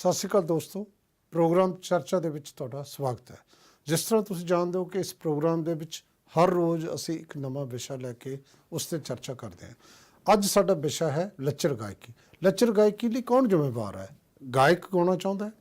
ਸਤਿ ਸ਼੍ਰੀ ਅਕਾਲ ਦੋਸਤੋ, ਪ੍ਰੋਗਰਾਮ ਚਰਚਾ ਦੇ ਵਿੱਚ ਤੁਹਾਡਾ ਸਵਾਗਤ ਹੈ। ਜਿਸ ਤਰ੍ਹਾਂ ਤੁਸੀਂ ਜਾਣਦੇ ਹੋ ਕਿ ਇਸ ਪ੍ਰੋਗਰਾਮ ਦੇ ਵਿੱਚ ਹਰ ਰੋਜ਼ ਅਸੀਂ ਇੱਕ ਨਵਾਂ ਵਿਸ਼ਾ ਲੈ ਕੇ ਉਸ 'ਤੇ ਚਰਚਾ ਕਰਦੇ ਹਾਂ। ਅੱਜ ਸਾਡਾ ਵਿਸ਼ਾ ਹੈ ਲੱਚਰ ਗਾਇਕੀ। ਲੱਚਰ ਗਾਇਕੀ ਲਈ ਕੌਣ ਜ਼ਿੰਮੇਵਾਰ ਹੈ? ਗਾਇਕ ਗਾਉਣਾ ਚਾਹੁੰਦਾ ਹੈ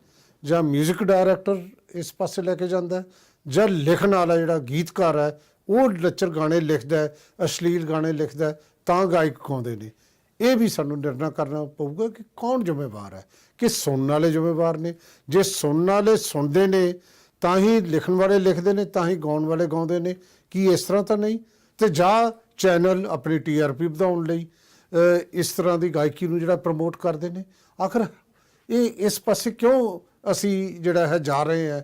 ਜਾਂ ਮਿਊਜ਼ਿਕ ਡਾਇਰੈਕਟਰ ਇਸ ਪਾਸੇ ਲੈ ਕੇ ਜਾਂਦਾ ਹੈ, ਜਾਂ ਲਿਖਣ ਵਾਲਾ ਜਿਹੜਾ ਗੀਤਕਾਰ ਹੈ ਉਹ ਲੱਚਰ ਗਾਣੇ ਲਿਖਦਾ ਹੈ, ਅਸ਼ਲੀਲ ਗਾਣੇ ਲਿਖਦਾ ਹੈ, ਤਾਂ ਗਾਇਕ ਗਾਉਂਦੇ ਨੇ। ਇਹ ਵੀ ਸਾਨੂੰ ਨਿਰਣਾ ਕਰਨਾ ਪਊਗਾ ਕਿ ਕੌਣ ਜ਼ਿੰਮੇਵਾਰ ਹੈ। ਕਿ ਸੁਣਨ ਵਾਲੇ ਜ਼ਿੰਮੇਵਾਰ ਨੇ? ਜੇ ਸੁਣਨ ਵਾਲੇ ਸੁਣਦੇ ਨੇ ਤਾਂ ਹੀ ਲਿਖਣ ਵਾਲੇ ਲਿਖਦੇ ਨੇ, ਤਾਂ ਹੀ ਗਾਉਣ ਵਾਲੇ ਗਾਉਂਦੇ ਨੇ। ਕੀ ਇਸ ਤਰ੍ਹਾਂ ਤਾਂ ਨਹੀਂ? ਤੇ ਜਾਂ ਚੈਨਲ ਆਪਣੀ TRP ਵਧਾਉਣ ਲਈ ਇਸ ਤਰ੍ਹਾਂ ਦੀ ਗਾਇਕੀ ਨੂੰ ਜਿਹੜਾ ਪ੍ਰਮੋਟ ਕਰਦੇ ਨੇ। ਆਖਰ ਇਹ ਇਸ ਪਾਸੇ ਕਿਉਂ ਅਸੀਂ ਜਿਹੜਾ ਹੈ ਜਾ ਰਹੇ ਹਾਂ?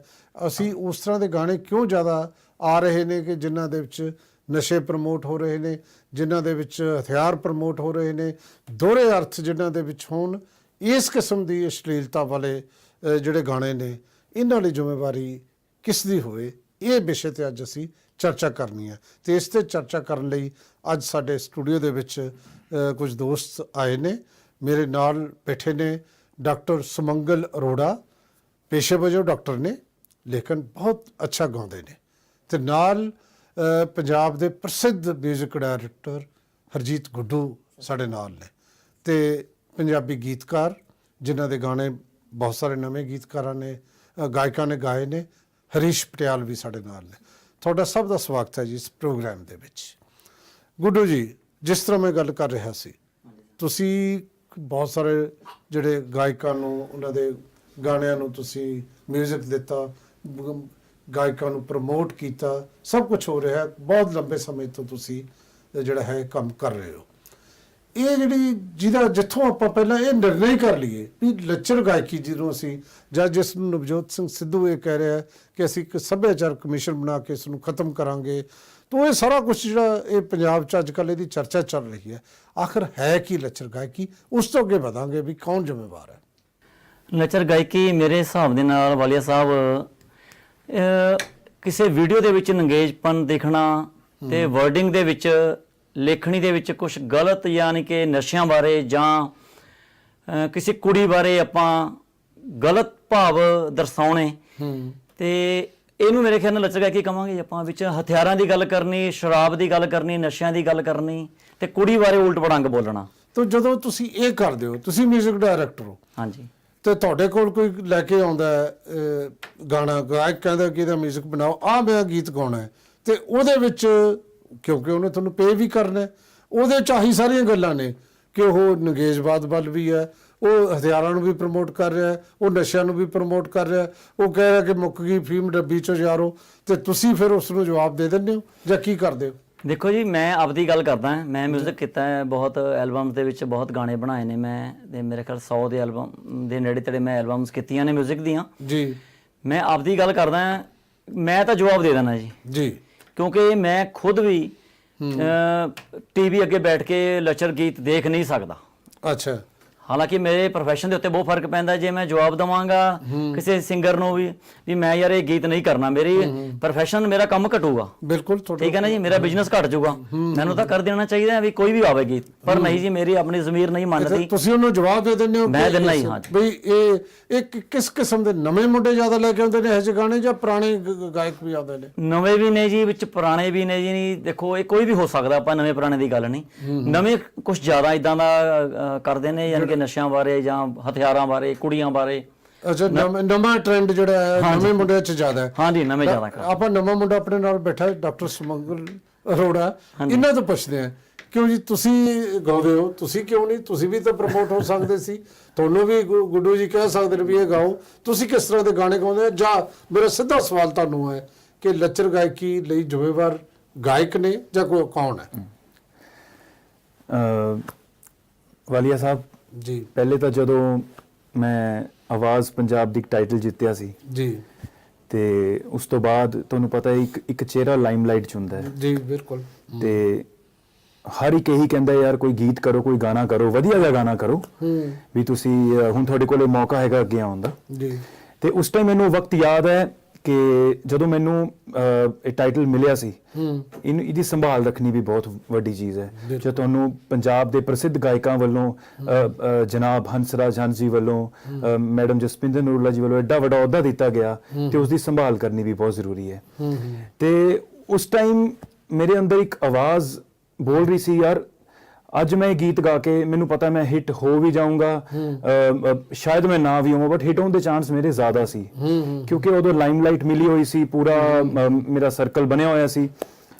ਅਸੀਂ ਉਸ ਤਰ੍ਹਾਂ ਦੇ ਗਾਣੇ ਕਿਉਂ ਜ਼ਿਆਦਾ ਆ ਰਹੇ ਨੇ ਕਿ ਜਿਨ੍ਹਾਂ ਦੇ ਵਿੱਚ ਨਸ਼ੇ ਪ੍ਰਮੋਟ ਹੋ ਰਹੇ ਨੇ, ਜਿਨ੍ਹਾਂ ਦੇ ਵਿੱਚ ਹਥਿਆਰ ਪ੍ਰਮੋਟ ਹੋ ਰਹੇ ਨੇ, ਦੋਹਰੇ ਅਰਥ ਜਿਨ੍ਹਾਂ ਦੇ ਵਿੱਚ ਹੋਣ। ਇਸ ਕਿਸਮ ਦੀ ਅਸ਼ਲੀਲਤਾ ਵਾਲੇ ਜਿਹੜੇ ਗਾਣੇ ਨੇ, ਇਹਨਾਂ ਲਈ ਜ਼ਿੰਮੇਵਾਰੀ ਕਿਸ ਦੀ ਹੋਵੇ? ਇਹ ਵਿਸ਼ੇ 'ਤੇ ਅੱਜ ਅਸੀਂ ਚਰਚਾ ਕਰਨੀ ਹੈ। ਅਤੇ ਇਸ 'ਤੇ ਚਰਚਾ ਕਰਨ ਲਈ ਅੱਜ ਸਾਡੇ ਸਟੂਡੀਓ ਦੇ ਵਿੱਚ ਕੁਝ ਦੋਸਤ ਆਏ ਨੇ। ਮੇਰੇ ਨਾਲ ਬੈਠੇ ਨੇ ਡਾਕਟਰ ਸੁਮੰਗਲ ਅਰੋੜਾ, ਪੇਸ਼ੇ ਵਜੋਂ ਡਾਕਟਰ ਨੇ ਲੇਕਿਨ ਬਹੁਤ ਅੱਛਾ ਗਾਉਂਦੇ ਨੇ। ਅਤੇ ਨਾਲ ਪੰਜਾਬ ਦੇ ਪ੍ਰਸਿੱਧ ਮਿਊਜ਼ਿਕ ਡਾਇਰੈਕਟਰ ਹਰਜੀਤ ਗੁੱਡੂ ਸਾਡੇ ਨਾਲ ਨੇ, ਅਤੇ ਪੰਜਾਬੀ ਗੀਤਕਾਰ ਜਿਨ੍ਹਾਂ ਦੇ ਗਾਣੇ ਬਹੁਤ ਸਾਰੇ ਨਵੇਂ ਗੀਤਕਾਰਾਂ ਨੇ, ਗਾਇਕਾਂ ਨੇ ਗਾਏ ਨੇ। ਹਰੀਸ਼ ਪਟਿਆਲ ਵੀ ਸਾਡੇ ਨਾਲ ਨੇ। ਤੁਹਾਡਾ ਸਭ ਦਾ ਸਵਾਗਤ ਹੈ ਜੀ ਇਸ ਪ੍ਰੋਗਰਾਮ ਦੇ ਵਿੱਚ। ਗੁੱਡੂ ਜੀ, ਜਿਸ ਤਰ੍ਹਾਂ ਮੈਂ ਗੱਲ ਕਰ ਰਿਹਾ ਸੀ, ਤੁਸੀਂ ਬਹੁਤ ਸਾਰੇ ਜਿਹੜੇ ਗਾਇਕਾਂ ਨੂੰ, ਉਹਨਾਂ ਦੇ ਗਾਣਿਆਂ ਨੂੰ ਤੁਸੀਂ ਮਿਊਜ਼ਿਕ ਦਿੱਤਾ, ਗਾਇਕਾਂ ਨੂੰ ਪ੍ਰਮੋਟ ਕੀਤਾ, ਸਭ ਕੁਝ ਹੋ ਰਿਹਾ। ਬਹੁਤ ਲੰਬੇ ਸਮੇਂ ਤੋਂ ਤੁਸੀਂ ਜਿਹੜਾ ਹੈ ਕੰਮ ਕਰ ਰਹੇ ਹੋ। ਇਹ ਜਿਹੜੀ ਜਿੱਥੋਂ ਆਪਾਂ ਪਹਿਲਾਂ ਇਹ ਨਿਰਣਾ ਹੀ ਕਰ ਲਈਏ ਵੀ ਲੱਚਰ ਗਾਇਕੀ ਜਿਹਨੂੰ ਅਸੀਂ, ਜਾਂ ਜਿਸ ਨੂੰ ਨਵਜੋਤ ਸਿੰਘ ਸਿੱਧੂ ਇਹ ਕਹਿ ਰਿਹਾ ਕਿ ਅਸੀਂ ਇੱਕ ਸੱਭਿਆਚਾਰ ਕਮਿਸ਼ਨ ਬਣਾ ਕੇ ਇਸ ਨੂੰ ਖਤਮ ਕਰਾਂਗੇ, ਤਾਂ ਇਹ ਸਾਰਾ ਕੁਛ ਜਿਹੜਾ ਇਹ ਪੰਜਾਬ 'ਚ ਅੱਜ ਕੱਲ੍ਹ ਇਹਦੀ ਚਰਚਾ ਚੱਲ ਰਹੀ ਹੈ। ਆਖਰ ਹੈ ਕੀ ਲੱਚਰ ਗਾਇਕੀ? ਉਸ ਤੋਂ ਅੱਗੇ ਵਧਾਂਗੇ ਵੀ ਕੌਣ ਜ਼ਿੰਮੇਵਾਰ ਹੈ। ਲੱਚਰ ਗਾਇਕੀ ਮੇਰੇ ਹਿਸਾਬ ਦੇ ਨਾਲ ਵਾਲੀਆ ਸਾਹਿਬ, ਕਿਸੇ ਵੀਡੀਓ ਦੇ ਵਿੱਚ ਨੰਗੇਜਪਨ ਦੇਖਣਾ ਤੇ ਵਰਡਿੰਗ ਦੇ ਵਿੱਚ, ਲੇਖਣੀ ਦੇ ਵਿੱਚ ਕੁਝ ਗਲਤ, ਯਾਨੀ ਕਿ ਨਸ਼ਿਆਂ ਬਾਰੇ ਜਾਂ ਕਿਸੇ ਕੁੜੀ ਬਾਰੇ ਆਪਾਂ ਗਲਤ ਭਾਵ ਦਰਸਾਉਣੇ, ਤੇ ਇਹਨੂੰ ਮੇਰੇ ਖਿਆਲ ਨਾਲ ਲੱਚਰ ਗਾਇਕੀ ਕਹਾਂਗੇ ਆਪਾਂ। ਵਿੱਚ ਹਥਿਆਰਾਂ ਦੀ ਗੱਲ ਕਰਨੀ, ਸ਼ਰਾਬ ਦੀ ਗੱਲ ਕਰਨੀ, ਨਸ਼ਿਆਂ ਦੀ ਗੱਲ ਕਰਨੀ, ਤੇ ਕੁੜੀ ਬਾਰੇ ਉਲਟ ਪੜੰਗ ਬੋਲਣਾ। ਤਾਂ ਜਦੋਂ ਤੁਸੀਂ ਇਹ ਕਰਦੇ ਹੋ, ਤੁਸੀਂ ਮਿਊਜ਼ਿਕ ਡਾਇਰੈਕਟਰ ਹੋ, ਹਾਂਜੀ, ਤੇ ਤੁਹਾਡੇ ਕੋਲ ਕੋਈ ਲੈ ਕੇ ਆਉਂਦਾ ਗਾਣਾ, ਗਾਇਕ ਕਹਿੰਦਾ ਕਿ ਇਹਦਾ ਮਿਊਜ਼ਿਕ ਬਣਾਓ, ਆਹ ਮੈਂ ਗੀਤ ਗਾਉਣਾ ਹੈ, ਤੇ ਉਹਦੇ ਵਿੱਚ ਕਿਉਂਕਿ ਉਹਨੇ ਤੁਹਾਨੂੰ ਪੇ ਵੀ ਕਰਨਾ, ਉਹਦੇ 'ਚ ਆਹੀ ਸਾਰੀਆਂ ਗੱਲਾਂ ਨੇ ਕਿ ਉਹ ਨੰਗੇਜ਼ਬਾਦ ਵੱਲ ਵੀ ਹੈ, ਉਹ ਹਥਿਆਰਾਂ ਨੂੰ ਵੀ ਪ੍ਰਮੋਟ ਕਰ ਰਿਹਾ, ਉਹ ਨਸ਼ਿਆਂ ਨੂੰ ਵੀ ਪ੍ਰਮੋਟ ਕਰ ਰਿਹਾ, ਉਹ ਕਹਿ ਰਿਹਾ ਕਿ ਮੁੱਕ ਗਈ ਫੀਮ ਡੱਬੀ 'ਚੋਂ ਯਾਰੋ, ਤੇ ਤੁਸੀਂ ਫਿਰ ਉਸ ਨੂੰ ਜਵਾਬ ਦੇ ਦਿੰਦੇ ਹੋ ਜਾਂ ਕੀ ਕਰਦੇ ਹੋ? ਦੇਖੋ ਜੀ, ਮੈਂ ਆਪਦੀ ਗੱਲ ਕਰਦਾ। ਮੈਂ ਮਿਊਜ਼ਿਕ ਕੀਤਾ ਹੈ, ਬਹੁਤ ਐਲਬਮਸ ਦੇ ਵਿੱਚ ਬਹੁਤ ਗਾਣੇ ਬਣਾਏ ਨੇ ਮੈਂ, ਤੇ ਮੇਰੇ ਖਿਆਲ 100 ਦੇ ਐਲਬਮ ਦੇ ਨੇੜੇ ਤੇੜੇ ਮੈਂ ਐਲਬਮਸ ਕੀਤੀਆਂ ਨੇ ਮਿਊਜ਼ਿਕ ਦੀਆਂ ਜੀ। ਮੈਂ ਆਪਦੀ ਗੱਲ ਕਰਦਾ, ਮੈਂ ਤਾਂ ਜਵਾਬ ਦੇ ਦੇਣਾ ਜੀ, ਕਿਉਂਕਿ ਮੈਂ ਖੁਦ ਵੀ TV ਅੱਗੇ ਬੈਠ ਕੇ ਲੱਚਰ ਗੀਤ ਦੇਖ ਨਹੀਂ ਸਕਦਾ। ਅੱਛਾ। ਹਾਲਾਂਕਿ ਮੇਰੇ ਪ੍ਰੋਫੈਸ਼ਨ ਦੇ ਉੱਤੇ ਬਹੁਤ ਫਰਕ ਪੈਂਦਾ। ਜੇ ਮੈਂ ਜਵਾਬ ਦੇਵਾਂਗਾ ਕਿਸੇ ਸਿੰਗਰ ਨੂੰ ਵੀ ਮੈਂ ਯਾਰ ਇਹ ਗੀਤ ਨਹੀਂ ਕਰਨਾ, ਮੇਰੀ ਪ੍ਰੋਫੈਸ਼ਨ, ਮੇਰਾ ਕੰਮ ਘਟੂਗਾ। ਬਿਲਕੁਲ, ਠੀਕ ਹੈ ਨਾ ਜੀ, ਮੇਰਾ ਬਿਜ਼ਨਸ ਘਟ ਜਾਊਗਾ। ਮੈਨੂੰ ਤਾਂ ਕਰ ਦੇਣਾ ਚਾਹੀਦਾ ਵੀ ਕੋਈ ਵੀ ਆਵੇ ਗੀਤ, ਪਰ ਨਹੀਂ ਜੀ, ਮੇਰੀ ਆਪਣੀ ਜ਼ਮੀਰ ਨਹੀਂ ਮੰਨਦੀ। ਤੁਸੀਂ ਉਹਨੂੰ ਜਵਾਬ ਦੇ ਦਿੰਦੇ ਹੋ? ਮੈਂ ਦਿੰਦਾ ਹੀ, ਹਾਂ। ਬਈ ਇਹ ਕਿਸ ਕਿਸਮ ਦੇ ਨਵੇਂ ਮੁੰਡੇ ਜ਼ਿਆਦਾ ਲੈ ਕੇ ਆਉਂਦੇ ਨੇ ਇਹ ਜਿਹੇ ਗਾਣੇ, ਜਾਂ ਪੁਰਾਣੇ ਗਾਇਕ ਵੀ ਆਉਂਦੇ ਨੇ? ਨਵੇਂ ਵੀ ਨੇ ਜੀ, ਵਿੱਚ ਪੁਰਾਣੇ ਵੀ ਨੇ ਜੀ। ਦੇਖੋ, ਇਹ ਕੋਈ ਵੀ ਹੋ ਸਕਦਾ, ਆਪਾਂ ਨਵੇਂ ਪੁਰਾਣੇ ਦੀ ਗੱਲ ਨਹੀਂ। ਨਵੇਂ ਕੁਝ ਜ਼ਿਆਦਾ ਇਦਾਂ ਦਾ ਕਰਦੇ ਨੇ, ਯਾਨੀ ਕਿ ਨਸ਼ਿਆਂ ਬਾਰੇ ਜਾਂ ਹਥਿਆਰਾਂ ਬਾਰੇ, ਕੁੜੀਆਂ ਬਾਰੇ। ਅੱਛਾ, ਨਵਾਂ ਟ੍ਰੈਂਡ ਜਿਹੜਾ ਹੈ ਨਵੇਂ ਮੁੰਡਿਆਂ 'ਚ ਜ਼ਿਆਦਾ ਹੈ। ਹਾਂਜੀ, ਨਵੇਂ ਜ਼ਿਆਦਾ। ਆਪਾਂ ਨਵਾਂ ਮੁੰਡਾ ਆਪਣੇ ਨਾਲ ਬੈਠਾ ਡਾਕਟਰ ਸੁਮੰਗਲ ਅਰੋੜਾ, ਇਹਨਾਂ ਤੋਂ ਪੁੱਛਦੇ ਹਾਂ, ਕਿਉਂ ਜੀ ਤੁਸੀਂ ਗਾਉਂਦੇ ਹੋ, ਤੁਸੀਂ ਕਿਉਂ ਨਹੀਂ? ਤੁਸੀਂ ਵੀ ਤਾਂ ਪ੍ਰਮੋਟ ਹੋ ਸਕਦੇ ਸੀ, ਤੁਹਾਨੂੰ ਵੀ ਗੁੱਡੂ ਜੀ ਕਹਿ ਸਕਦੇ ਨੇ ਵੀ ਇਹ ਗਾਓ। ਤੁਸੀਂ ਕਿਸ ਤਰ੍ਹਾਂ ਦੇ ਗਾਣੇ ਗਾਉਂਦੇ ਹੋ? ਜਾਂ ਮੇਰਾ ਸਿੱਧਾ ਸਵਾਲ ਤੁਹਾਨੂੰ ਹੈ ਕਿ ਲੱਚਰ ਗਾਇਕੀ ਲਈ ਜ਼ਿੰਮੇਵਾਰ ਗਾਇਕ ਨੇ ਜਾਂ ਕੋਈ ਕੌਣ ਹੈ? ਵਾਲੀਆ ਸਾਹਿਬ ਜੀ, ਪਹਿਲੇ ਤਾਂ ਜਦੋਂ ਮੈਂ ਆਵਾਜ਼ ਪੰਜਾਬ ਦੀ ਟਾਈਟਲ ਜਿੱਤਿਆ ਸੀ ਜੀ, ਤੇ ਉਸ ਤੋਂ ਬਾਅਦ ਤੁਹਾਨੂੰ ਪਤਾ ਇੱਕ ਚਿਹਰਾ ਲਾਈਮਲਾਈਟ 'ਚ ਹੁੰਦਾ ਹੈ ਜੀ, ਬਿਲਕੁਲ। ਤੇ ਹਰ ਇੱਕ ਇਹੀ ਕਹਿੰਦਾ ਯਾਰ ਕੋਈ ਗੀਤ ਕਰੋ, ਕੋਈ ਗਾਣਾ ਕਰੋ, ਵਧੀਆ ਜਿਹਾ ਗਾਣਾ ਕਰੋ, ਵੀ ਤੁਸੀਂ ਹੁਣ ਤੁਹਾਡੇ ਕੋਲ ਮੌਕਾ ਹੈਗਾ ਅੱਗੇ ਆਉਣ ਦਾ। ਜੀ। ਤੇ ਉਸ ਟਾਈਮ ਮੈਨੂੰ ਵਕਤ ਯਾਦ ਹੈ ਕਿ ਜਦੋਂ ਮੈਨੂੰ ਇਹ ਟਾਈਟਲ ਮਿਲਿਆ ਸੀ, ਇਹਦੀ ਸੰਭਾਲ ਰੱਖਣੀ ਵੀ ਬਹੁਤ ਵੱਡੀ ਚੀਜ਼ ਹੈ। ਜੇ ਤੁਹਾਨੂੰ ਪੰਜਾਬ ਦੇ ਪ੍ਰਸਿੱਧ ਗਾਇਕਾਂ ਵੱਲੋਂ ਜਨਾਬ ਹੰਸਰਾਜ ਹੰਸ ਜੀ ਵੱਲੋਂ ਮੈਡਮ ਜਸਪਿੰਦਰ ਨੂਰਲਾ ਜੀ ਵੱਲੋਂ ਐਡਾ ਵੱਡਾ ਅਹੁਦਾ ਦਿੱਤਾ ਗਿਆ ਤੇ ਉਸ ਦੀ ਸੰਭਾਲ ਕਰਨੀ ਵੀ ਬਹੁਤ ਜ਼ਰੂਰੀ ਹੈ। ਤੇ ਉਸ ਟਾਈਮ ਮੇਰੇ ਅੰਦਰ ਇੱਕ ਆਵਾਜ਼ ਬੋਲ ਰਹੀ ਸੀ, ਯਾਰ ਅੱਜ ਮੈਂ ਇਹ ਗੀਤ ਗਾ ਕੇ ਮੈਨੂੰ ਪਤਾ ਮੈਂ ਹਿੱਟ ਹੋ ਵੀ ਜਾਊਂਗਾ, ਸ਼ਾਇਦ ਮੈਂ ਨਾ ਵੀ ਹੋਵਾਂ, ਬਟ ਹਿੱਟ ਹੋਣ ਦੇ ਚਾਂਸ ਮੇਰੇ ਜ਼ਿਆਦਾ ਸੀ ਕਿਉਂਕਿ ਉਦੋਂ ਲਾਈਮਲਾਈਟ ਮਿਲੀ ਹੋਈ ਸੀ, ਪੂਰਾ ਮੇਰਾ ਸਰਕਲ ਬਣਿਆ ਹੋਇਆ ਸੀ,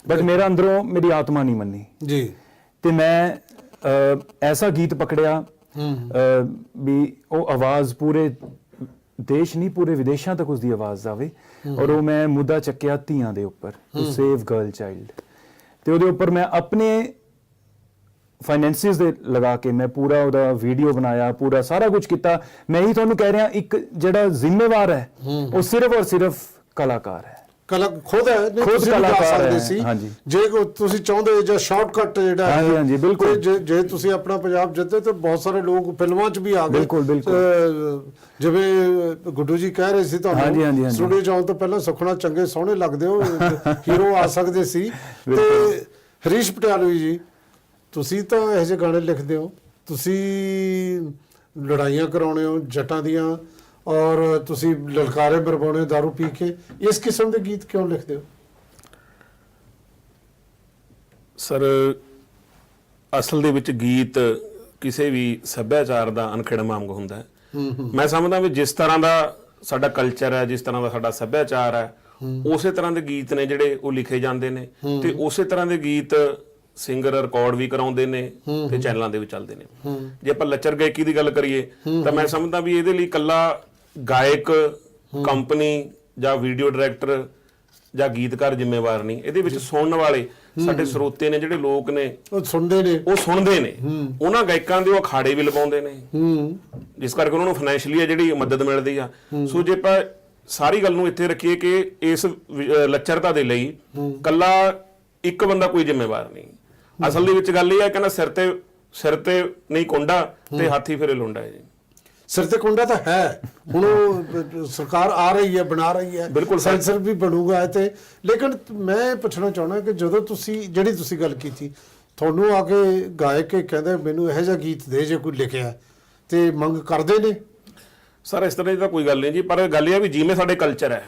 ਬਟ ਮੇਰਾ ਅੰਦਰੋਂ ਮੇਰੀ ਆਤਮਾ ਨਹੀਂ ਮੰਨੀ ਜੀ। ਤੇ ਮੈਂ ਐਸਾ ਗੀਤ ਪਕੜਿਆ ਵੀ ਉਹ ਆਵਾਜ਼ ਪੂਰੇ ਦੇਸ਼ ਨਹੀਂ ਪੂਰੇ ਵਿਦੇਸ਼ਾਂ ਤੱਕ ਉਸਦੀ ਆਵਾਜ਼ ਆਵੇ, ਔਰ ਉਹ ਮੈਂ ਮੁੱਦਾ ਚੱਕਿਆ ਧੀਆਂ ਦੇ ਉੱਪਰ, ਟੂ ਸੇਵ ਗਰਲ ਚਾਈਲਡ। ਤੇ ਉਹਦੇ ਉੱਪਰ ਮੈਂ ਆਪਣੇ ਫਾਈਨੈਂਸਿਸ ਦੇ ਲਗਾ ਕੇ ਮੈਂ ਪੂਰਾ ਉਹਦਾ ਵੀਡੀਓ ਬਣਾਇਆ, ਪੂਰਾ ਸਾਰਾ ਕੁਝ ਕੀਤਾ। ਮੈਂ ਹੀ ਤੁਹਾਨੂੰ ਕਹਿ ਰਿਹਾ, ਇੱਕ ਜਿਹੜਾ ਜ਼ਿੰਮੇਵਾਰ ਹੈ ਉਹ ਸਿਰਫ ਔਰ ਸਿਰਫ ਕਲਾਕਾਰ ਹੈ, ਕਲਾ ਖੁਦ ਹੈ, ਖੁਦ ਕਲਾਕਾਰ ਹੈ। ਸੀ ਹਾਂਜੀ, ਜੇ ਤੁਸੀਂ ਚਾਹੁੰਦੇ ਜਾਂ ਸ਼ਾਰਟਕਟ ਜਿਹੜਾ ਹੈ, ਹਾਂਜੀ ਹਾਂਜੀ ਬਿਲਕੁਲ, ਜੇ ਤੁਸੀਂ ਆਪਣਾ ਪੰਜਾਬ ਜਿੱਤੇ ਤਾਂ ਬਹੁਤ ਸਾਰੇ ਲੋਕ ਫਿਲਮਾਂ 'ਚ ਵੀ ਆ ਗਏ। ਬਿਲਕੁਲ ਬਿਲਕੁਲ, ਜਿਵੇਂ ਗੁੱਡੂ ਜੀ ਕਹਿ ਰਹੇ ਸੀ ਤੁਹਾਨੂੰ ਸਟੂਡੀਓ 'ਚ ਆਉਣ ਤੋਂ ਪਹਿਲਾਂ ਸੁਖਣਾ ਚੰਗੇ ਸੋਹਣੇ ਲੱਗਦੇ ਹੋ, ਹੀਰੋ ਆ ਸਕਦੇ ਸੀ। ਤੇ ਹਰੀਸ਼ ਪਟਿਆਲਵੀ ਜੀ, ਤੁਸੀਂ ਤਾਂ ਇਹੋ ਜਿਹੇ ਗਾਣੇ ਲਿਖਦੇ ਹੋ, ਤੁਸੀਂ ਲੜਾਈਆਂ ਕਰਾਉਣੇ ਹੋ ਜੱਟਾਂ ਦੀਆਂ, ਔਰ ਤੁਸੀਂ ਲਲਕਾਰੇ ਮਰਵਾਉਣੇ ਹੋ ਦਾਰੂ ਪੀ ਕੇ, ਇਸ ਕਿਸਮ ਦੇ ਗੀਤ ਕਿਉਂ ਲਿਖਦੇ ਹੋ? ਸਰ, ਅਸਲ ਦੇ ਵਿੱਚ ਗੀਤ ਕਿਸੇ ਵੀ ਸੱਭਿਆਚਾਰ ਦਾ ਅਨਖਿੜਵਾਂ ਅੰਗ ਹੁੰਦਾ ਹੈ। ਮੈਂ ਸਮਝਦਾ ਵੀ ਜਿਸ ਤਰ੍ਹਾਂ ਦਾ ਸਾਡਾ ਕਲਚਰ ਹੈ, ਜਿਸ ਤਰ੍ਹਾਂ ਦਾ ਸਾਡਾ ਸੱਭਿਆਚਾਰ ਹੈ, ਉਸੇ ਤਰ੍ਹਾਂ ਦੇ ਗੀਤ ਨੇ ਜਿਹੜੇ ਉਹ ਲਿਖੇ ਜਾਂਦੇ ਨੇ, ਤੇ ਉਸੇ ਤਰ੍ਹਾਂ ਦੇ ਗੀਤ ਸਿੰਗਰ ਰਿਕਾਰਡ ਵੀ ਕਰਾਉਂਦੇ ਨੇ ਤੇ ਚੈਨਲਾਂ ਦੇ ਵੀ ਚੱਲਦੇ ਨੇ। ਜੇ ਆਪਾਂ ਲੱਚਰ ਗਾਇਕੀ ਦੀ ਗੱਲ ਕਰੀਏ ਤਾਂ ਮੈਂ ਸਮਝਦਾ ਵੀ ਇਹਦੇ ਲਈ ਇਕੱਲਾ ਗਾਇਕ, ਕੰਪਨੀ ਜਾਂ ਵੀਡੀਓ ਡਾਇਰੈਕਟਰ ਜਾਂ ਗੀਤਕਾਰ ਜ਼ਿੰਮੇਵਾਰ ਨਹੀਂ। ਇਹਦੇ ਵਿੱਚ ਸੁਣਨ ਵਾਲੇ ਸਾਡੇ ਸਰੋਤੇ ਨੇ, ਜਿਹੜੇ ਲੋਕ ਨੇ ਉਹ ਸੁਣਦੇ ਨੇ, ਉਹਨਾਂ ਗਾਇਕਾਂ ਦੇ ਉਹ ਅਖਾੜੇ ਵੀ ਲਗਾਉਂਦੇ ਨੇ, ਜਿਸ ਕਰਕੇ ਉਹਨਾਂ ਨੂੰ ਫਾਈਨੈਂਸ਼ੀਅਲੀ ਜਿਹੜੀ ਮਦਦ ਮਿਲਦੀ ਆ। ਸੋ ਜੇ ਆਪਾਂ ਸਾਰੀ ਗੱਲ ਨੂੰ ਇੱਥੇ ਰੱਖੀਏ ਕਿ ਇਸ ਲੱਚਰਤਾ ਦੇ ਲਈ ਇਕੱਲਾ ਇੱਕ ਬੰਦਾ ਕੋਈ ਜ਼ਿੰਮੇਵਾਰ ਨਹੀਂ। ਅਸਲ ਦੇ ਵਿੱਚ ਗੱਲ ਇਹ ਹੈ ਕਿ ਸਿਰ ਤੇ ਨਹੀਂ ਕੁੰਡਾ ਤੇ ਹਾਥੀ ਫੇਰੇ ਲੁੰਡਾ ਹੈ ਜੀ। ਸਿਰ ਤੇ ਕੁੰਡਾ ਤਾਂ ਹੈ, ਹੁਣ ਉਹ ਸਰਕਾਰ ਆ ਰਹੀ ਹੈ, ਬਣਾ ਰਹੀ ਹੈ, ਬਿਲਕੁਲ ਸੈਂਸਰ ਵੀ ਬਣੂਗਾ ਤੇ। ਲੇਕਿਨ ਮੈਂ ਪੁੱਛਣਾ ਚਾਹੁੰਦਾ ਕਿ ਜਦੋਂ ਜਿਹੜੀ ਤੁਸੀਂ ਗੱਲ ਕੀਤੀ, ਤੁਹਾਨੂੰ ਆ ਕੇ ਗਾਇਕ ਕੇ ਕਹਿੰਦੇ ਮੈਨੂੰ ਇਹੋ ਜਿਹਾ ਗੀਤ ਦੇ ਜੇ ਕੋਈ ਲਿਖਿਆ, ਤੇ ਮੰਗ ਕਰਦੇ ਨੇ? ਸਰ, ਇਸ ਤਰ੍ਹਾਂ ਦੀ ਤਾਂ ਕੋਈ ਗੱਲ ਨਹੀਂ ਜੀ, ਪਰ ਗੱਲ ਇਹ ਹੈ ਵੀ ਜਿਵੇਂ ਸਾਡੇ ਕਲਚਰ ਹੈ,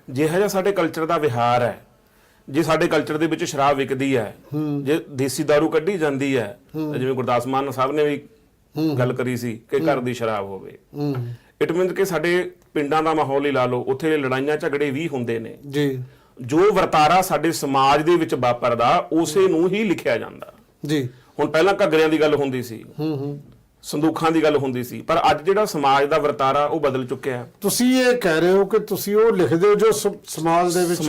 ਜਿਹੋ ਜਿਹਾ ਸਾਡੇ ਕਲਚਰ ਦਾ ਵਿਹਾਰ ਹੈ, ਜੇ ਸਾਡੇ ਕਲਚਰ ਦੇ ਵਿੱਚ ਸ਼ਰਾਬ ਵਿਕਦੀ ਹੈ, ਜੇ ਦੇਸੀ ਦਾਰੂ ਕੱਢੀ ਜਾਂਦੀ ਹੈ, ਜਿਵੇਂ ਗੁਰਦਾਸ ਮਾਨ ਸਾਹਿਬ ਨੇ ਵੀ ਗੱਲ ਕਰੀ ਸੀ ਕਿ ਘਰ ਦੀ ਸ਼ਰਾਬ ਹੋਵੇ, ਇਟ ਮੀਨਸ ਕਿ ਸਾਡੇ ਪਿੰਡਾਂ ਦਾ ਮਾਹੌਲ ਹੀ ਲਾ ਲਓ, ਉੱਥੇ ਲੜਾਈਆਂ ਝਗੜੇ ਵੀ ਹੁੰਦੇ ਨੇ ਜੀ। ਜੋ ਵਰਤਾਰਾ ਸਾਡੇ ਸਮਾਜ ਦੇ ਵਿੱਚ ਵਾਪਰਦਾ ਉਸੇ ਨੂੰ ਹੀ ਲਿਖਿਆ ਜਾਂਦਾ ਜੀ। ਹੁਣ ਪਹਿਲਾਂ ਘੱਗਰਿਆਂ ਦੀ ਗੱਲ ਹੁੰਦੀ ਸੀ, ਸੰਦੂਖਾਂ ਦੀ ਗੱਲ ਹੁੰਦੀ ਸੀ, ਪਰ ਅੱਜ ਜਿਹੜਾ ਸਮਾਜ ਦਾ ਵਰਤਾਰਾ ਉਹ ਬਦਲ ਚੁੱਕਿਆ। ਤੁਸੀਂ ਇਹ ਕਹਿ ਰਹੇ ਹੋ ਕਿ ਤੁਸੀਂ ਉਹ ਲਿਖਦੇ ਹੋ ਜੋ ਸਮਾਜ ਦੇ ਵਿੱਚ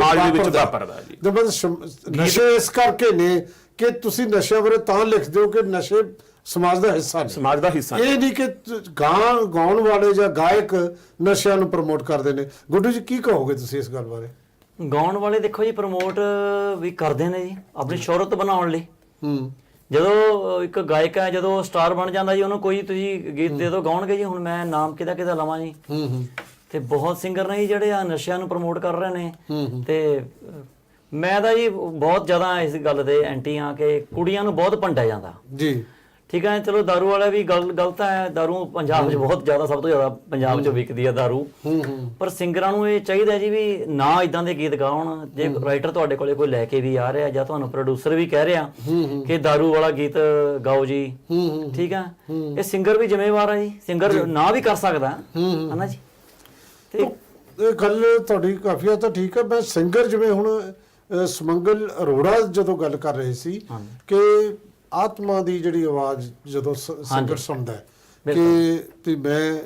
ਵਾਪਰਦਾ ਜੀ। ਨਸ਼ੇ ਇਸ ਕਰਕੇ ਨੇ ਕਿ ਤੁਸੀਂ ਨਸ਼ੇ ਬਾਰੇ ਤਾਂ ਲਿਖਦੇ ਹੋ ਕਿ ਨਸ਼ੇ ਸਮਾਜ ਦਾ ਹਿੱਸਾ ਨੇ, ਸਮਾਜ ਦਾ ਹਿੱਸਾ, ਇਹ ਨਹੀਂ ਕਿ ਗਾਉਣ ਵਾਲੇ ਜਾਂ ਗਾਇਕ ਨਸ਼ਿਆਂ ਨੂੰ ਪ੍ਰਮੋਟ ਕਰਦੇ ਨੇ। ਗੁੱਡੂ ਜੀ, ਕੀ ਕਹੋਗੇ ਤੁਸੀਂ ਇਸ ਗੱਲ ਬਾਰੇ? ਗਾਉਣ ਵਾਲੇ ਦੇਖੋ ਜੀ ਪ੍ਰਮੋਟ ਵੀ ਕਰਦੇ ਨੇ ਜੀ ਆਪਣੀ ਸ਼ੋਹਰਤ ਬਣਾਉਣ ਲਈ। ਜਦੋਂ ਇੱਕ ਗਾਇਕ ਹੈ, ਜਦੋਂ ਸਟਾਰ ਬਣ ਜਾਂਦਾ ਜੀ, ਉਹਨੂੰ ਕੋਈ ਤੁਸੀਂ ਗੀਤ ਦੇ ਦਿਓ, ਗਾਉਣਗੇ ਜੀ। ਹੁਣ ਮੈਂ ਨਾਮ ਕਿਹਦਾ ਲਵਾਂ ਜੀ, ਤੇ ਬਹੁਤ ਸਿੰਗਰ ਨੇ ਜੀ ਜਿਹੜੇ ਆ ਨਸ਼ਿਆਂ ਨੂੰ ਪ੍ਰਮੋਟ ਕਰ ਰਹੇ ਨੇ। ਤੇ ਮੈਂ ਤਾਂ ਜੀ ਬਹੁਤ ਜ਼ਿਆਦਾ ਇਸ ਗੱਲ ਦੇ ਐਂਟੀ ਆ ਕਿ ਕੁੜੀਆਂ ਨੂੰ ਬਹੁਤ ਭੰਡਿਆ ਜਾਂਦਾ ਜੀ। ਠੀਕ ਹੈ, ਚਲੋ ਦਾਰੂ ਵਾਲਾ ਵੀ ਗਲਤ ਹੈ, ਦਾਰੂ ਪੰਜਾਬ 'ਚ ਬਹੁਤ ਜ਼ਿਆਦਾ, ਸਭ ਤੋਂ ਜ਼ਿਆਦਾ ਪੰਜਾਬ 'ਚ ਵਿਕਦੀ ਆ ਦਾਰੂ। ਪਰ ਸਿੰਗਰਾਂ ਨੂੰ ਇਹ ਚਾਹੀਦਾ ਜੀ ਵੀ ਨਾ ਇਦਾਂ ਦੇ ਗੀਤ ਗਾਉਣ। ਜੇ ਰਾਈਟਰ ਤੁਹਾਡੇ ਕੋਲੇ ਕੋਈ ਲੈ ਕੇ ਵੀ ਆ ਰਿਹਾ, ਜਾਂ ਤੁਹਾਨੂੰ ਪ੍ਰੋਡਿਊਸਰ ਵੀ ਕਹਿ ਰਿਹਾ ਕਿ ਦਾਰੂ ਵਾਲਾ ਗੀਤ ਗਾਓ ਜੀ, ਠੀਕ ਹੈ, ਇਹ ਸਿੰਗਰ ਵੀ ਜ਼ਿੰਮੇਵਾਰ ਹੈ ਜੀ, ਸਿੰਗਰ ਨਾ ਵੀ ਕਰ ਸਕਦਾ ਹੈ ਨਾ ਜੀ। ਤੇ ਇਹ ਗੱਲ ਤੁਹਾਡੀ ਕਾਫੀ ਹੱਦ ਤੱਕ ਠੀਕ ਹੈ। ਮੈਂ ਸਿੰਗਰ ਜਿਵੇਂ ਹੁਣ ਸੁਮੰਗਲ ਅਰੋੜਾ ਜਦੋਂ ਗੱਲ ਕਰ ਰਹੇ ਸੀ ਕਿ ਆਤਮਾ ਦੀ ਜਿਹੜੀ ਆਵਾਜ਼ ਜਦੋਂ ਸਿੰਗਰ ਸੁਣਦਾ ਹੈ ਕਿ ਮੈਂ,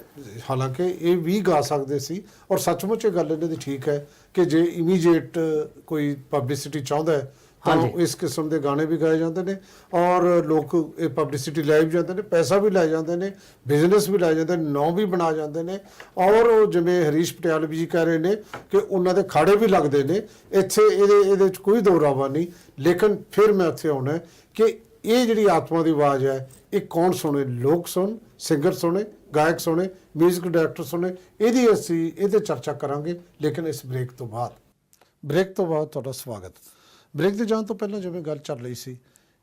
ਹਾਲਾਂਕਿ ਇਹ ਵੀ ਗਾ ਸਕਦੇ ਸੀ, ਔਰ ਸੱਚਮੁੱਚ ਇਹ ਗੱਲ ਇਹਨਾਂ ਦੀ ਠੀਕ ਹੈ ਕਿ ਜੇ ਇਮੀਡੀਏਟ ਕੋਈ ਪਬਲਿਸਿਟੀ ਚਾਹੁੰਦਾ ਹੈ ਤਾਂ ਇਸ ਕਿਸਮ ਦੇ ਗਾਣੇ ਵੀ ਗਾਏ ਜਾਂਦੇ ਨੇ, ਔਰ ਲੋਕ ਇਹ ਪਬਲਿਸਿਟੀ ਲੈ ਵੀ ਜਾਂਦੇ ਨੇ, ਪੈਸਾ ਵੀ ਲੈ ਜਾਂਦੇ ਨੇ, ਬਿਜ਼ਨਸ ਵੀ ਲੈ ਜਾਂਦੇ ਨੇ, ਨਾਂ ਵੀ ਬਣਾ ਜਾਂਦੇ ਨੇ। ਔਰ ਉਹ ਜਿਵੇਂ ਹਰੀਸ਼ ਪਟਿਆਲਵੀ ਜੀ ਕਹਿ ਰਹੇ ਨੇ ਕਿ ਉਹਨਾਂ ਦੇ ਖਾੜੇ ਵੀ ਲੱਗਦੇ ਨੇ ਇੱਥੇ, ਇਹਦੇ 'ਚ ਕੋਈ ਦੋ ਰਾਵਾ ਨਹੀਂ। ਲੇਕਿਨ ਫਿਰ ਮੈਂ ਉੱਥੇ ਆਉਣਾ ਕਿ ਇਹ ਜਿਹੜੀ ਆਤਮਾ ਦੀ ਆਵਾਜ਼ ਹੈ, ਇਹ ਕੌਣ ਸੁਣੇ? ਲੋਕ ਸੁਣ, ਸਿੰਗਰ ਸੁਣੇ ਗਾਇਕ ਸੁਣੇ, 뮤직 ਡਾਇਰੈਕਟਰ ਸੁਣੇ, ਇਹਦੇ ਚਰਚਾ ਕਰਾਂਗੇ, ਲੇਕਿਨ ਇਸ ਬ੍ਰੇਕ ਤੋਂ ਬਾਅਦ ਤੁਹਾਡਾ ਸਵਾਗਤ। ਬ੍ਰੇਕ ਤੇ ਜਾਣ ਤੋਂ ਪਹਿਲਾਂ ਜਿਵੇਂ ਗੱਲ ਚੱਲ ਰਹੀ ਸੀ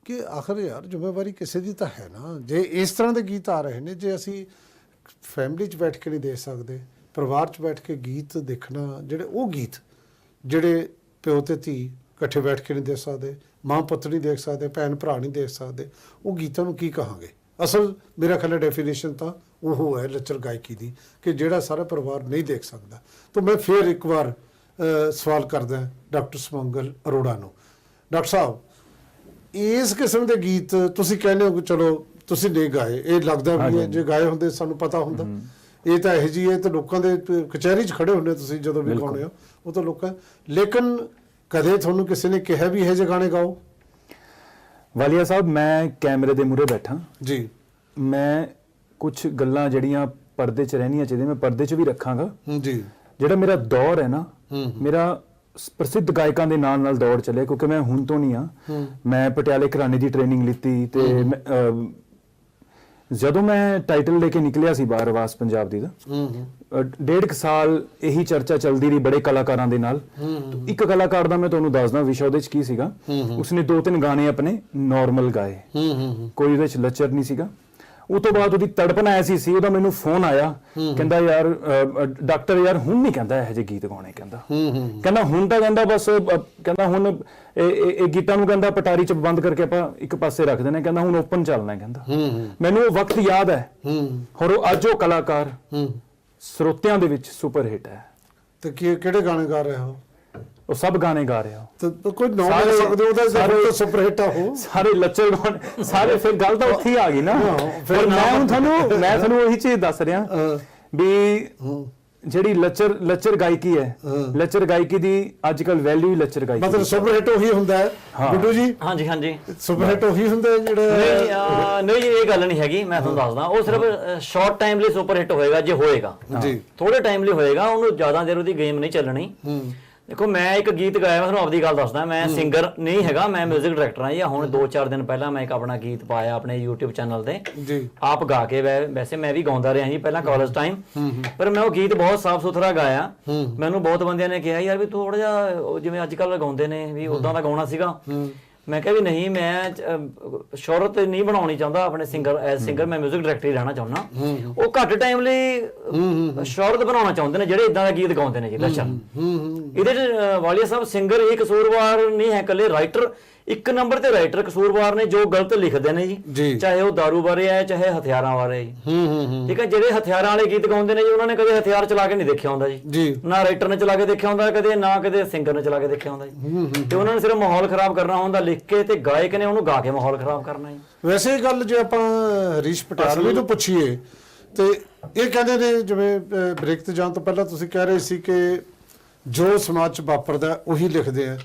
ਕਿ ਆਖਰ ਯਾਰ ਜ਼ਿੰਮੇਵਾਰੀ ਕਿਸੇ ਦੀ ਤਾਂ ਹੈ ਨਾ। ਜੇ ਇਸ ਤਰ੍ਹਾਂ ਦੇ ਗੀਤ ਆ ਰਹੇ ਨੇ, ਜੇ ਅਸੀਂ ਫੈਮਿਲੀ 'ਚ ਬੈਠ ਕੇ ਨਹੀਂ ਦੇਖ ਸਕਦੇ, ਪਰਿਵਾਰ 'ਚ ਬੈਠ ਕੇ ਗੀਤ ਦੇਖਣਾ, ਉਹ ਗੀਤ ਜਿਹੜੇ ਪਿਓ ਤੇ ਧੀ ਇਕੱਠੇ ਬੈਠ ਕੇ ਨਹੀਂ ਦੇਖ ਸਕਦੇ, ਮਾਂ ਪੁੱਤ ਨਹੀਂ ਦੇਖ ਸਕਦੇ, ਭੈਣ ਭਰਾ ਨਹੀਂ ਦੇਖ ਸਕਦੇ, ਉਹ ਗੀਤਾਂ ਨੂੰ ਕੀ ਕਹਾਂਗੇ? ਅਸਲ ਮੇਰਾ ਖਿਆਲ ਡੈਫੀਨੇਸ਼ਨ ਤਾਂ ਉਹ ਹੈ ਲੱਚਰ ਗਾਇਕੀ ਦੀ, ਕਿ ਜਿਹੜਾ ਸਾਰਾ ਪਰਿਵਾਰ ਨਹੀਂ ਦੇਖ ਸਕਦਾ। ਤਾਂ ਮੈਂ ਫਿਰ ਇੱਕ ਵਾਰ ਸਵਾਲ ਕਰਦਾ ਡਾਕਟਰ ਸੁਮੰਗਲ ਅਰੋੜਾ ਨੂੰ। ਡਾਕਟਰ ਸਾਹਿਬ, ਇਸ ਕਿਸਮ ਦੇ ਗੀਤ ਤੁਸੀਂ ਕਹਿੰਦੇ ਹੋ ਕਿ ਚਲੋ ਤੁਸੀਂ ਨਹੀਂ ਗਾਏ, ਇਹ ਲੱਗਦਾ ਵੀ ਹੈ ਜੇ ਗਾਏ ਹੁੰਦੇ ਸਾਨੂੰ ਪਤਾ ਹੁੰਦਾ। ਇਹ ਤਾਂ ਇਹੋ ਜਿਹੀ ਹੈ, ਤਾਂ ਲੋਕਾਂ ਦੇ ਕਚਹਿਰੀ 'ਚ ਖੜੇ ਹੁੰਦੇ ਤੁਸੀਂ ਜਦੋਂ ਵੀ ਗਾਉਂਦੇ ਹੋ, ਉਹ ਤਾਂ ਲੋਕਾਂ, ਲੇਕਿਨ ਕਦੇ ਤੁਹਾਨੂੰ ਕਿਸੇ ਨੇ ਕਿਹਾ ਵੀ ਇਹੋ ਜਿਹੇ ਗਾਣੇ ਗਾਓ? ਵਾਲੀਆ ਸਾਹਿਬ, ਮੈਂ ਕੈਮਰੇ ਦੇ ਮੂਹਰੇ ਬੈਠਾ ਜੀ, ਮੈਂ ਕੁਝ ਗੱਲਾਂ ਜਿਹੜੀਆਂ ਪਰਦੇ 'ਚ ਰਹਿਣੀਆਂ ਚਾਹੀਦੀਆਂ, ਮੈਂ ਪਰਦੇ 'ਚ ਵੀ ਰੱਖਾਂਗਾ ਜੀ। ਜਿਹੜਾ ਮੇਰਾ ਦੌਰ ਹੈ ਨਾ, ਮੇਰਾ ਪ੍ਰਸਿੱਧ ਗਾਇਕਾਂ ਦੇ ਨਾਲ ਦੌੜ ਚੱਲਿਆ, ਕਿਉਂਕਿ ਮੈਂ ਹੁਣ ਤੋਂ ਨਹੀਂ ਆ। ਮੈਂ ਪਟਿਆਲੇ ਘਰਾਣੇ ਦੀ ਟ੍ਰੇਨਿੰਗ ਲਿੱਤੀ ਤੇ ਜਦੋਂ ਮੈਂ ਟਾਈਟਲ ਲੈ ਕੇ ਨਿਕਲਿਆ ਸੀ ਬਾਹਰ ਆਵਾਜ਼ ਪੰਜਾਬ ਦੀ ਦਾ, 1.5 ਸਾਲ ਇਹੀ ਚਰਚਾ ਚੱਲਦੀ ਰਹੀ ਬੜੇ ਕਲਾਕਾਰਾਂ ਦੇ ਨਾਲ। ਇੱਕ ਕਲਾਕਾਰ ਦਾ ਮੈਂ ਤੁਹਾਨੂੰ ਦੱਸਦਾ ਵਿਸ਼ਾ ਉਹਦੇ 'ਚ ਕੀ ਸੀਗਾ। ਉਸਨੇ 2-3 ਗਾਣੇ ਆਪਣੇ ਨਾਰਮਲ ਗਾਏ, ਕੋਈ ਉਹਦੇ 'ਚ ਲੱਚਰ ਨਹੀਂ ਸੀਗਾ। ਉਹ ਤੋਂ ਬਾਅਦ ਉਹਦੀ ਤੜਪਣ ਐਸੀ ਸੀ, ਉਹਦਾ ਮੈਨੂੰ ਫੋਨ ਆਇਆ, ਕਹਿੰਦਾ ਯਾਰ ਡਾਕਟਰ ਯਾਰ ਹੁਣ ਨਹੀਂ ਕਹਿੰਦਾ ਇਹੋ ਜਿਹੇ ਗੀਤ ਗਾਉਣੇ, ਕਹਿੰਦਾ ਹੁਣ ਤਾਂ ਕਹਿੰਦਾ ਬਸ ਕਹਿੰਦਾ ਹੁਣ ਇਹ ਗੀਤਾਂ ਨੂੰ ਕਹਿੰਦਾ ਪਟਾਰੀ 'ਚ ਬੰਦ ਕਰਕੇ ਆਪਾਂ ਇੱਕ ਪਾਸੇ ਰੱਖ ਦੇਣਾ, ਕਹਿੰਦਾ ਹੁਣ ਓਪਨ ਚੱਲਣਾ। ਕਹਿੰਦਾ ਮੈਨੂੰ ਉਹ ਵਕਤ ਯਾਦ ਹੈ, ਹੋਰ ਅੱਜ ਉਹ ਕਲਾਕਾਰ ਸਰੋਤਿਆਂ ਦੇ ਵਿੱਚ ਸੁਪਰ ਹਿੱਟ ਹੈ। ਤੇ ਕਿਹੜੇ ਗਾਣੇ ਗਾ ਰਹੇ ਹੋ? ਉਹ ਸਭ ਗਾਣੇ ਗਾ ਰਿਹਾ। ਤੇ ਕੋਈ ਨਾਮ ਲੈ ਸਕਦੇ ਹੋ ਉਹਦਾ, ਸਾਰੇ ਸੁਪਰ ਹਿੱਟ ਆ ਉਹ ਸਾਰੇ ਲੱਚਰ ਗਾਣੇ ਸਾਰੇ। ਫਿਰ ਗੱਲ ਤਾਂ ਉੱਥੇ ਹੀ ਆ ਗਈ ਨਾ। ਫਿਰ ਮੈਂ ਤੁਹਾਨੂੰ ਉਹੀ ਚੀਜ਼ ਦੱਸ ਰਿਹਾ ਵੀ ਜਿਹੜੀ ਲੱਚਰ ਗਾਇਕੀ ਹੈ, ਲੱਚਰ ਗਾਇਕੀ ਦੀ ਅੱਜ ਕੱਲ ਵੈਲਿਊ ਹੀ ਲੱਚਰ ਗਾਇਕੀ, ਮਤਲਬ ਸੁਪਰ ਹਿੱਟ ਉਹੀ ਹੁੰਦਾ ਹੈ। ਗੁੱਡੂ ਜੀ, ਹਾਂਜੀ ਸੁਪਰ ਹਿੱਟ ਉਹੀ ਹੁੰਦਾ ਹੈ ਜਿਹੜਾ ਨਹੀਂ ਜੀ, ਇਹ ਗੱਲ ਨਹੀਂ ਹੈਗੀ। ਮੈਂ ਤੁਹਾਨੂੰ ਦੱਸਦਾ, ਉਹ ਸਿਰਫ ਸ਼ਾਰਟ ਟਾਈਮ ਲਈ ਸੁਪਰ ਹਿੱਟ ਹੋਏਗਾ ਜੇ ਹੋਏਗਾ ਜੀ, ਥੋੜੇ ਟਾਈਮ ਲਈ ਹੋਏਗਾ, ਉਹਨੂੰ ਜ਼ਿਆਦਾ ਦੇਰ ਉਹਦੀ ਗੇਮ ਨਹੀਂ ਚੱਲਣੀ। ਦੇਖੋ, ਮੈਂ ਇੱਕ ਗੀਤ ਗਾਇਆ, ਮੈਂ ਤੁਹਾਨੂੰ ਆਪਦੀ ਗੱਲ ਦੱਸਦਾ, ਮੈਂ ਸਿੰਗਰ ਨਹੀਂ ਹੈਗਾ, ਮੈਂ 뮤직 ਡਾਇਰੈਕਟਰ ਹਾਂ ਜੀ। ਹੁਣ 2-4 ਦਿਨ ਪਹਿਲਾਂ ਮੈਂ ਇੱਕ ਆਪਣਾ ਗੀਤ ਪਾਇਆ ਆਪਣੇ YouTube ਚੈਨਲ ਤੇ ਜੀ, ਆਪ ਗਾ ਕੇ। ਵੈਸੇ ਮੈਂ ਵੀ ਗਾਉਂਦਾ ਰਿਹਾ ਜੀ ਪਹਿਲਾਂ ਕਾਲਜ ਟਾਈਮ, ਪਰ ਮੈਂ ਉਹ ਗੀਤ ਬਹੁਤ ਸਾਫ਼ ਸੁਥਰਾ ਗਾਇਆ। ਮੈਨੂੰ ਬਹੁਤ ਬੰਦਿਆਂ ਨੇ ਕਿਹਾ ਯਾਰ ਵੀ ਤੂੰ ਥੋੜਾ ਜਿਹਾ ਜਿਵੇਂ ਅੱਜ ਕੱਲ੍ਹ ਗਾਉਂਦੇ ਨੇ ਵੀ ਉਦਾਂ ਦਾ ਗਾਉਣਾ ਸੀਗਾ। ਮੈਂ ਕਿਹਾ ਵੀ ਨਹੀਂ, ਮੈਂ ਸ਼ੋਹਰਤ ਨਹੀਂ ਬਣਾਉਣੀ ਚਾਹੁੰਦਾ ਆਪਣੇ ਐਜ਼ ਸਿੰਗਰ, ਮੈਂ 뮤직 ਡਾਇਰੈਕਟਰ ਹੀ ਰਹਿਣਾ ਚਾਹੁੰਦਾ। ਉਹ ਘੱਟ ਟਾਈਮ ਲਈ ਸ਼ੋਹਰਤ ਬਣਾਉਣਾ ਚਾਹੁੰਦੇ ਨੇ ਜਿਹੜੇ ਇਦਾਂ ਦਾ ਗੀਤ ਗਾਉਂਦੇ ਨੇ ਜੀ ਲੱਚਰ। ਇਹਦੇ 'ਚ ਵਾਲੀਆ ਸਾਹਿਬ ਸਿੰਗਰ ਹੀ ਕਸੂਰਵਾਰ ਨਹੀਂ ਹੈ, ਇਕੱਲੇ ਰਾਈਟਰ, ਇੱਕ ਨੰਬਰ ਤੇ ਰਾਈਟਰ ਕਸੂਰਵਾਰ ਨੇ ਜੋ ਗਲਤ ਲਿਖਦੇ ਨੇ ਜੀ, ਚਾਹੇ ਉਹ ਦਾਰੂ ਬਾਰੇ ਹੈ ਚਾਹੇ ਹਥਿਆਰਾਂ ਬਾਰੇ ਜੀ। ਠੀਕ ਹੈ, ਜਿਹੜੇ ਹਥਿਆਰਾਂ ਵਾਲੇ ਗੀਤ ਗਾਉਂਦੇ ਨੇ ਜੀ, ਉਹਨਾਂ ਨੇ ਕਦੇ ਹਥਿਆਰ ਚਲਾ ਕੇ ਨਹੀਂ ਦੇਖਿਆ ਹੁੰਦਾ ਜੀ, ਨਾ ਰਾਈਟਰ ਨੇ ਚਲਾ ਕੇ ਦੇਖਿਆ ਹੁੰਦਾ ਕਦੇ, ਨਾ ਕਦੇ ਸਿੰਗਰ ਨੇ ਚਲਾ ਕੇ ਦੇਖਿਆ ਹੁੰਦਾ ਜੀ। ਤੇ ਉਹਨਾਂ ਨੇ ਸਿਰਫ ਮਾਹੌਲ ਖਰਾਬ ਕਰਨਾ ਹੁੰਦਾ ਲਿਖ ਕੇ, ਤੇ ਗਾਇਕ ਨੇ ਉਹਨੂੰ ਗਾ ਕੇ ਮਾਹੌਲ ਖਰਾਬ ਕਰਨਾ ਜੀ। ਵੈਸੇ ਇਹ ਗੱਲ ਜੇ ਆਪਾਂ ਹਰੀਸ਼ ਪਟਿਆਲਵੀ ਤੋਂ ਪੁੱਛੀਏ ਤੇ ਇਹ ਕਹਿੰਦੇ ਨੇ, ਜਿਵੇਂ ਬ੍ਰੇਕ ਤੇ ਜਾਣ ਤੋਂ ਪਹਿਲਾਂ ਤੁਸੀਂ ਕਹਿ ਰਹੇ ਸੀ ਕਿ ਜੋ ਸਮਾਜ 'ਚ ਵਾਪਰਦਾ ਉਹੀ ਲਿਖਦੇ ਆ।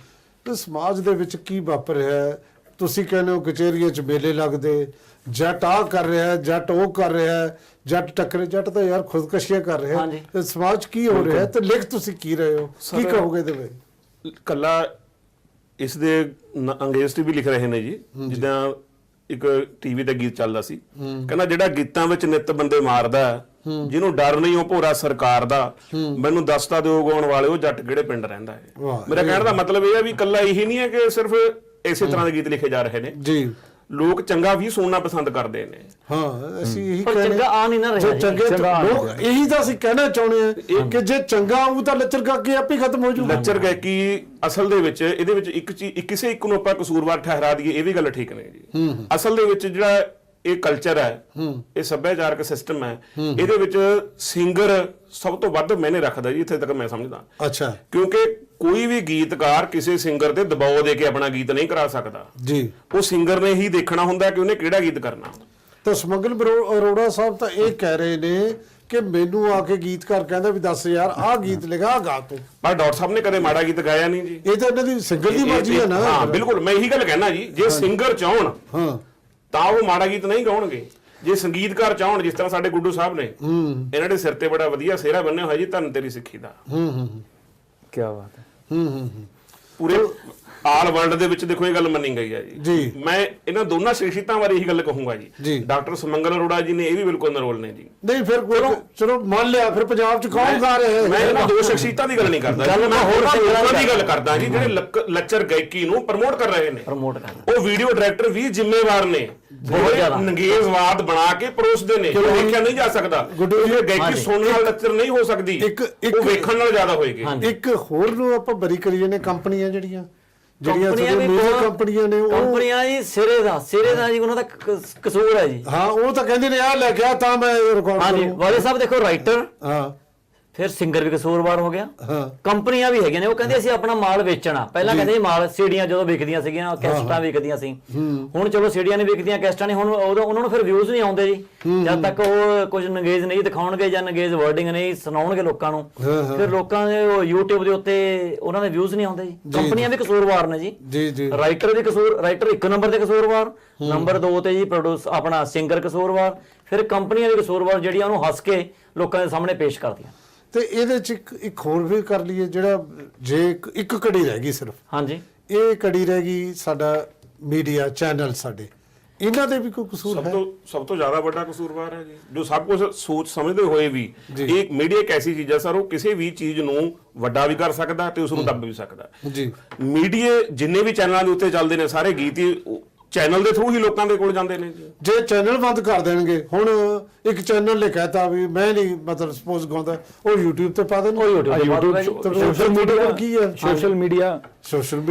ਤੇ ਸਮਾਜ ਦੇ ਵਿੱਚ ਕੀ ਵਾਪਰ ਰਿਹਾ, ਤੁਸੀਂ ਕਹਿੰਦੇ ਹੋ ਕਚਹਿਰੀਆਂ 'ਚ ਮੇਲੇ ਲੱਗਦੇ, ਜੱਟ ਆਹ ਕਰ ਰਿਹਾ, ਜੱਟ ਉਹ ਕਰ ਰਿਹਾ, ਜੱਟ ਟੱਕਰੇ, ਜੱਟ ਤਾਂ ਯਾਰ ਖੁਦਕਸ਼ੀਆਂ ਕਰ ਰਿਹਾ, ਤੇ ਸਮਾਜ ਕੀ ਹੋ ਰਿਹਾ, ਤੇ ਲਿਖ ਤੁਸੀਂ ਕੀ ਰਹੇ ਹੋ, ਕੀ ਕਹੋਗੇ ਇਹਦੇ ਵਿੱਚ? ਕੱਲਾ ਇਸ ਦੇ ਅੰਗਰੇਜ਼ ਵੀ ਲਿਖ ਰਹੇ ਨੇ ਜੀ। ਜਿੱਦਾਂ ਇੱਕ ਟੀਵੀ ਤੇ ਗੀਤ ਚੱਲਦਾ ਸੀ, ਕਹਿੰਦਾ ਜਿਹੜਾ ਗੀਤਾਂ ਵਿੱਚ ਨਿੱਤ ਬੰਦੇ ਮਾਰਦਾ, ਜਿਹਨੂੰ ਡਰ ਨਹੀਂ ਉਹ ਭੋਰਾ ਸਰਕਾਰ ਦਾ, ਮੈਨੂੰ ਦੱਸਦਾ ਦਿਓ ਗਾਉਣ ਵਾਲੇ ਉਹ ਜੱਟ ਕਿਹੜੇ ਪਿੰਡ ਰਹਿੰਦਾ ਹੈ। ਮੇਰਾ ਕਹਿਣ ਦਾ ਮਤਲਬ ਇਹ ਹੈ ਵੀ ਕੱਲਾ ਇਹੀ ਨਹੀਂ ਹੈ ਕਿ ਸਿਰਫ ਇਸੇ ਤਰ੍ਹਾਂ ਦੇ ਗੀਤ ਲਿਖੇ ਜਾ ਰਹੇ ਨੇ ਜੀ। ਲੋਕ ਚੰਗਾ ਵੀ ਸੁਣਨਾ ਪਸੰਦ ਕਰਦੇ ਨੇ। ਹਾਂ, ਅਸੀਂ ਇਹੀ ਕਹਿੰਦੇ ਚੰਗਾ ਆ ਨਹੀਂ ਨਾ ਰਿਹਾ, ਲੋਕ ਇਹੀ ਤਾਂ ਅਸੀਂ ਕਹਿਣਾ ਚਾਹੁੰਦੇ ਆ ਕਿ ਜੇ ਚੰਗਾ ਆਊ ਤਾਂ ਲੱਚਰ ਕਰਕੇ ਆਪੇ ਖਤਮ ਹੋ ਜੂ। ਲੱਚਰ ਗਾਇਕੀ ਅਸਲ ਦੇ ਵਿੱਚ ਇਹਦੇ ਵਿੱਚ ਇੱਕ ਚੀਜ਼, ਕਿਸੇ ਇੱਕ ਨੂੰ ਆਪਾਂ ਕਸੂਰਵਾਰ ਠਹਿਰਾ ਦਈਏ, ਇਹ ਵੀ ਗੱਲ ਠੀਕ ਨਹੀਂ ਜੀ। ਅਸਲ ਦੇ ਵਿੱਚ ਜਿਹੜਾ ਇਹ ਕਲਚਰ ਹੈ, ਇਹ ਸੱਭਿਆਚਾਰਕ ਸਿਸਟਮ ਹੈ, ਇਹਦੇ ਵਿੱਚ ਸਿੰਗਰ ਸਭ ਤੋਂ ਵੱਧ ਮਾਇਨੇ ਰੱਖਦਾ ਜੀ, ਇੱਥੇ ਤੱਕ ਮੈਂ ਸਮਝਦਾ। ਅੱਛਾ, ਕਿਉਂਕਿ ਕੋਈ ਵੀ ਗੀਤਕਾਰ ਕਿਸੇ ਸਿੰਗਰ ਤੇ ਦਬਾਅ ਦੇ ਕੇ ਆਪਣਾ ਗੀਤ ਨਹੀਂ ਕਰਾ ਸਕਦਾ ਜੀ। ਉਹ ਸਿੰਗਰ ਨੇ ਹੀ ਦੇਖਣਾ ਹੁੰਦਾ ਕਿ ਉਹਨੇ ਕਿਹੜਾ ਗੀਤ ਕਰਨਾ। ਤਾਂ ਸੁਮੰਗਲ ਅਰੋੜਾ ਸਾਹਿਬ ਤਾਂ ਇਹ ਕਹਿ ਰਹੇ ਨੇ ਕਿ ਮੈਨੂੰ ਆ ਕੇ ਗੀਤਕਾਰ ਕਹਿੰਦਾ ਵੀ ਦੱਸ ਯਾਰ ਆਹ ਗੀਤ ਲਿਖਾ ਗਾ ਤੂੰ, ਪਰ ਡਾਕਟਰ ਸਾਹਿਬ ਨੇ ਕਦੇ ਮਾੜਾ ਗੀਤ ਗਾਇਆ ਨਹੀਂ ਜੀ। ਇਹ ਤਾਂ ਇਹਨਾਂ ਦੀ ਸਿੰਗਰ ਦੀ ਮਰਜ਼ੀ ਹੈ ਨਾ। ਹਾਂ ਬਿਲਕੁਲ, ਮੈਂ ਇਹੀ ਗੱਲ ਕਹਿਣਾ ਜੀ, ਜੇ ਸਿੰਗਰ ਚਾਹਣ ਤਾਂ ਉਹ ਮਾੜਾ ਗੀਤ ਨਹੀਂ ਗਾਉਣਗੇ। ਜੇ ਸੰਗੀਤਕਾਰ ਚਾਹਣ, ਜਿਸ ਤਰ੍ਹਾਂ ਸਾਡੇ ਗੁੱਡੂ ਸਾਹਿਬ ਨੇ, ਇਹਨਾਂ ਦੇ ਸਿਰ ਤੇ ਬੜਾ ਵਧੀਆ ਸਿਹਰਾ ਬੰਨਿਆ ਹੋਇਆ ਜੀ, ਧੰਨ ਤੇਰੀ ਸਿੱਖੀ ਦਾ। ਕੀ ਬਾਤ ਹੈ। ਪੂਰੇ ਆਲ ਵਰਲਡ ਦੇ ਵਿੱਚ ਦੇਖੋ ਇਹ ਗੱਲ ਮੰਨੀ ਗਈ ਹੈ ਜੀ। ਮੈਂ ਇਹਨਾਂ ਦੋਨਾਂ ਸ਼ਖਸੀਅਤਾਂ ਬਾਰੇ ਇਹੀ ਗੱਲ ਕਹੂੰਗਾ ਜੀ। ਜੀ। ਡਾਕਟਰ ਸੁਮੰਗਲ ਅਰੋੜਾ ਜੀ ਨੇ ਇਹ ਵੀ ਬਿਲਕੁਲ ਨਰੋਲ ਨੇ ਜੀ। ਨਹੀਂ ਫਿਰ ਚਲੋ ਮੰਨ ਲਿਆ, ਫਿਰ ਪੰਜਾਬ ਚ ਕੌਣ ਗਾ ਰਿਹਾ ਹੈ? ਮੈਂ ਇਹਨਾਂ ਦੋ ਸ਼ਖਸੀਅਤਾਂ ਦੀ ਗੱਲ ਨਹੀਂ ਕਰਦਾ ਜੀ, ਮੈਂ ਹੋਰ ਲੋਕਾਂ ਦੀ ਗੱਲ ਕਰਦਾ ਜੀ ਜਿਹੜੇ ਲੱਚਰ ਗਾਇਕੀ ਨੂੰ ਪ੍ਰਮੋਟ ਕਰ ਰਹੇ ਨੇ। ਪ੍ਰਮੋਟ ਕਰਦਾ ਉਹ ਵੀਡੀਓ ਡਾਇਰੈਕਟਰ ਵੀ ਜ਼ਿੰਮੇਵਾਰ ਨੇ, ਬਹੁਤ ਜ਼ਿਆਦਾ। ਨੰਗੇਜ਼ਵਾਦ ਬਣਾ ਕੇ ਪਰੋਸਦੇ ਨੇ। ਉਹ ਵੇਖਿਆ ਨਹੀਂ ਜਾ ਸਕਦਾ, ਇਹ ਗਾਇਕੀ ਸੁਣਨ ਨਾਲ ਲੱਚਰ ਨਹੀਂ ਹੋ ਸਕਦੀ, ਉਹ ਵੇਖਣ ਨਾਲ ਜ਼ਿਆਦਾ ਹੋਏਗੀ। ਇੱਕ ਹੋਰ ਨੂੰ ਆਪਾਂ ਬਰੀ ਕਰੀਏ ਨੇ, ਕੰਪਨੀਆਂ ਜਿਹੜੀਆਂ ਕੰਪਨੀਆਂ ਵੀ ਮੇਜਰ ਕੰਪਨੀਆਂ ਨੇ, ਉਹ ਕੰਪਨੀਆਂ ਜੀ ਸਿਰੇ ਦਾ ਜੀ ਉਹਨਾਂ ਦਾ ਕਸੂਰ ਹੈ ਜੀ। ਹਾਂ ਉਹ ਤਾਂ ਕਹਿੰਦੇ ਨੇ ਆਹ ਲੈ ਕੇ ਆ ਤਾਂ ਮੈਂ ਰਿਕਾਰਡ ਹਾਂਜੀ ਕਰੂੰ। ਵਾਲੇ ਸਾਹਿਬ ਦੇਖੋ ਰਾਈਟਰ, ਹਾਂ ਫਿਰ ਸਿੰਗਰ ਵੀ ਕਸੂਰਵਾਰ ਹੋ ਗਿਆ। ਹਾਂ ਕੰਪਨੀਆਂ ਵੀ ਹੈਗੀਆਂ ਨੇ, ਉਹ ਕਹਿੰਦੇ ਅਸੀਂ ਆਪਣਾ ਮਾਲ ਵੇਚਣਾ। ਪਹਿਲਾਂ ਕਹਿੰਦੇ ਸੀ ਮਾਲ ਸੀਡੀਆਂ ਜਦੋਂ ਵਿਕਦੀਆਂ ਸੀਗੀਆਂ, ਕੈਸਟਾਂ ਵਿਕਦੀਆਂ ਸੀ। ਹੁਣ ਚਲੋ ਸੀਡੀਆਂ ਨਹੀਂ ਵਿਕਦੀਆਂ, ਕੈਸਟਾਂ ਨਹੀਂ। ਹੁਣ ਉਹਨਾਂ ਨੂੰ ਫਿਰ ਵਿਊਜ਼ ਨਹੀਂ ਆਉਂਦੇ ਜੀ, ਜਦ ਤੱਕ ਉਹ ਕੁਝ ਨੰਗੇਜ਼ ਨਹੀਂ ਦਿਖਾਉਣਗੇ ਜਾਂ ਨੰਗੇਜ਼ ਵਰਡਿੰਗ ਨਹੀਂ ਸੁਣਾਉਣਗੇ ਲੋਕਾਂ ਨੂੰ, ਫਿਰ ਲੋਕਾਂ ਦੇ YouTube ਦੇ ਉੱਤੇ ਉਹਨਾਂ ਦੇ ਵਿਊਜ਼ ਨਹੀਂ ਆਉਂਦੇ ਜੀ। ਕੰਪਨੀਆਂ ਵੀ ਕਸੂਰਵਾਰ ਨੇ ਜੀ। ਜੀ ਜੀ ਰਾਈਟਰ ਇੱਕ ਨੰਬਰ ਤੇ ਕਸੂਰਵਾਰ, ਨੰਬਰ 2 ਤੇ ਜੀ ਪ੍ਰੋਡਿਊਸ ਆਪਣਾ ਸਿੰਗਰ ਕਸੂਰਵਾਰ, ਫਿਰ ਕੰਪਨੀਆਂ ਵੀ ਕਸੂਰਵਾਰ ਜਿਹੜੀਆਂ ਉਹਨੂੰ ਹੱਸ ਕੇ ਲੋਕਾਂ ਦੇ ਸਾਹਮਣੇ ਪੇਸ਼ ਕਰਦੀਆਂ। ਤੇ ਇਹਦੇ ਚ ਇੱਕ ਹੋਰ ਵੀ ਕਰ ਲਈਏ, ਜਿਹੜਾ ਜੇ ਇੱਕ ਕੜੀ ਰਹਿ ਗਈ ਸਿਰਫ, ਹਾਂਜੀ ਇਹ ਕੜੀ ਰਹਿ ਗਈ ਸਾਡਾ ਮੀਡੀਆ ਚੈਨਲ ਸਾਡੇ, ਇਹਨਾਂ ਦੇ ਵੀ ਕੋਈ ਕਸੂਰ ਹੈ? ਸਭ ਤੋਂ ਜ਼ਿਆਦਾ ਵੱਡਾ ਕਸੂਰਵਾਰ ਹੈ ਜੀ, ਜੋ ਸਭ ਕੁਝ ਸੋਚ ਸਮਝਦੇ ਹੋਏ ਵੀ ਇਹ ਮੀਡੀਆ ਇੱਕ ਐਸੀ ਚੀਜ਼ ਹੈ ਸਰ, ਉਹ ਕਿਸੇ ਵੀ ਚੀਜ਼ ਨੂੰ ਵੱਡਾ ਵੀ ਕਰ ਸਕਦਾ ਤੇ ਉਸ ਨੂੰ ਦੱਬ ਵੀ ਸਕਦਾ ਜੀ। ਮੀਡੀਆ ਜਿੰਨੇ ਵੀ ਚੈਨਲਾਂ ਦੇ ਉੱਤੇ ਚੱਲਦੇ ਨੇ ਸਾਰੇ ਗੀਤ ਹੀ ਚੈਨਲ ਦੇ ਥਰੂ ਹੀ ਲੋਕਾਂ ਦੇ ਕੋਲ ਜਾਂਦੇ ਨੇ ਜੀ। ਜੇ ਚੈਨਲ ਬੰਦ ਕਰ ਦੇਣਗੇ, ਹੁਣ ਇੱਕ ਚੈਨਲ ਨੇ ਕਹਿਤਾ ਵੀ ਮੈਂ ਨਹੀਂ ਮਤਲਬ ਸਪੋਜ਼ ਗਾਉਂਦਾ, ਉਹ YouTube ਤੇ ਪਾ ਦੇਣ। ਸੋਸ਼ਲ ਮੀਡੀਆ ਕੀ ਹੈ? ਸੋਸ਼ਲ ਮੀਡੀਆ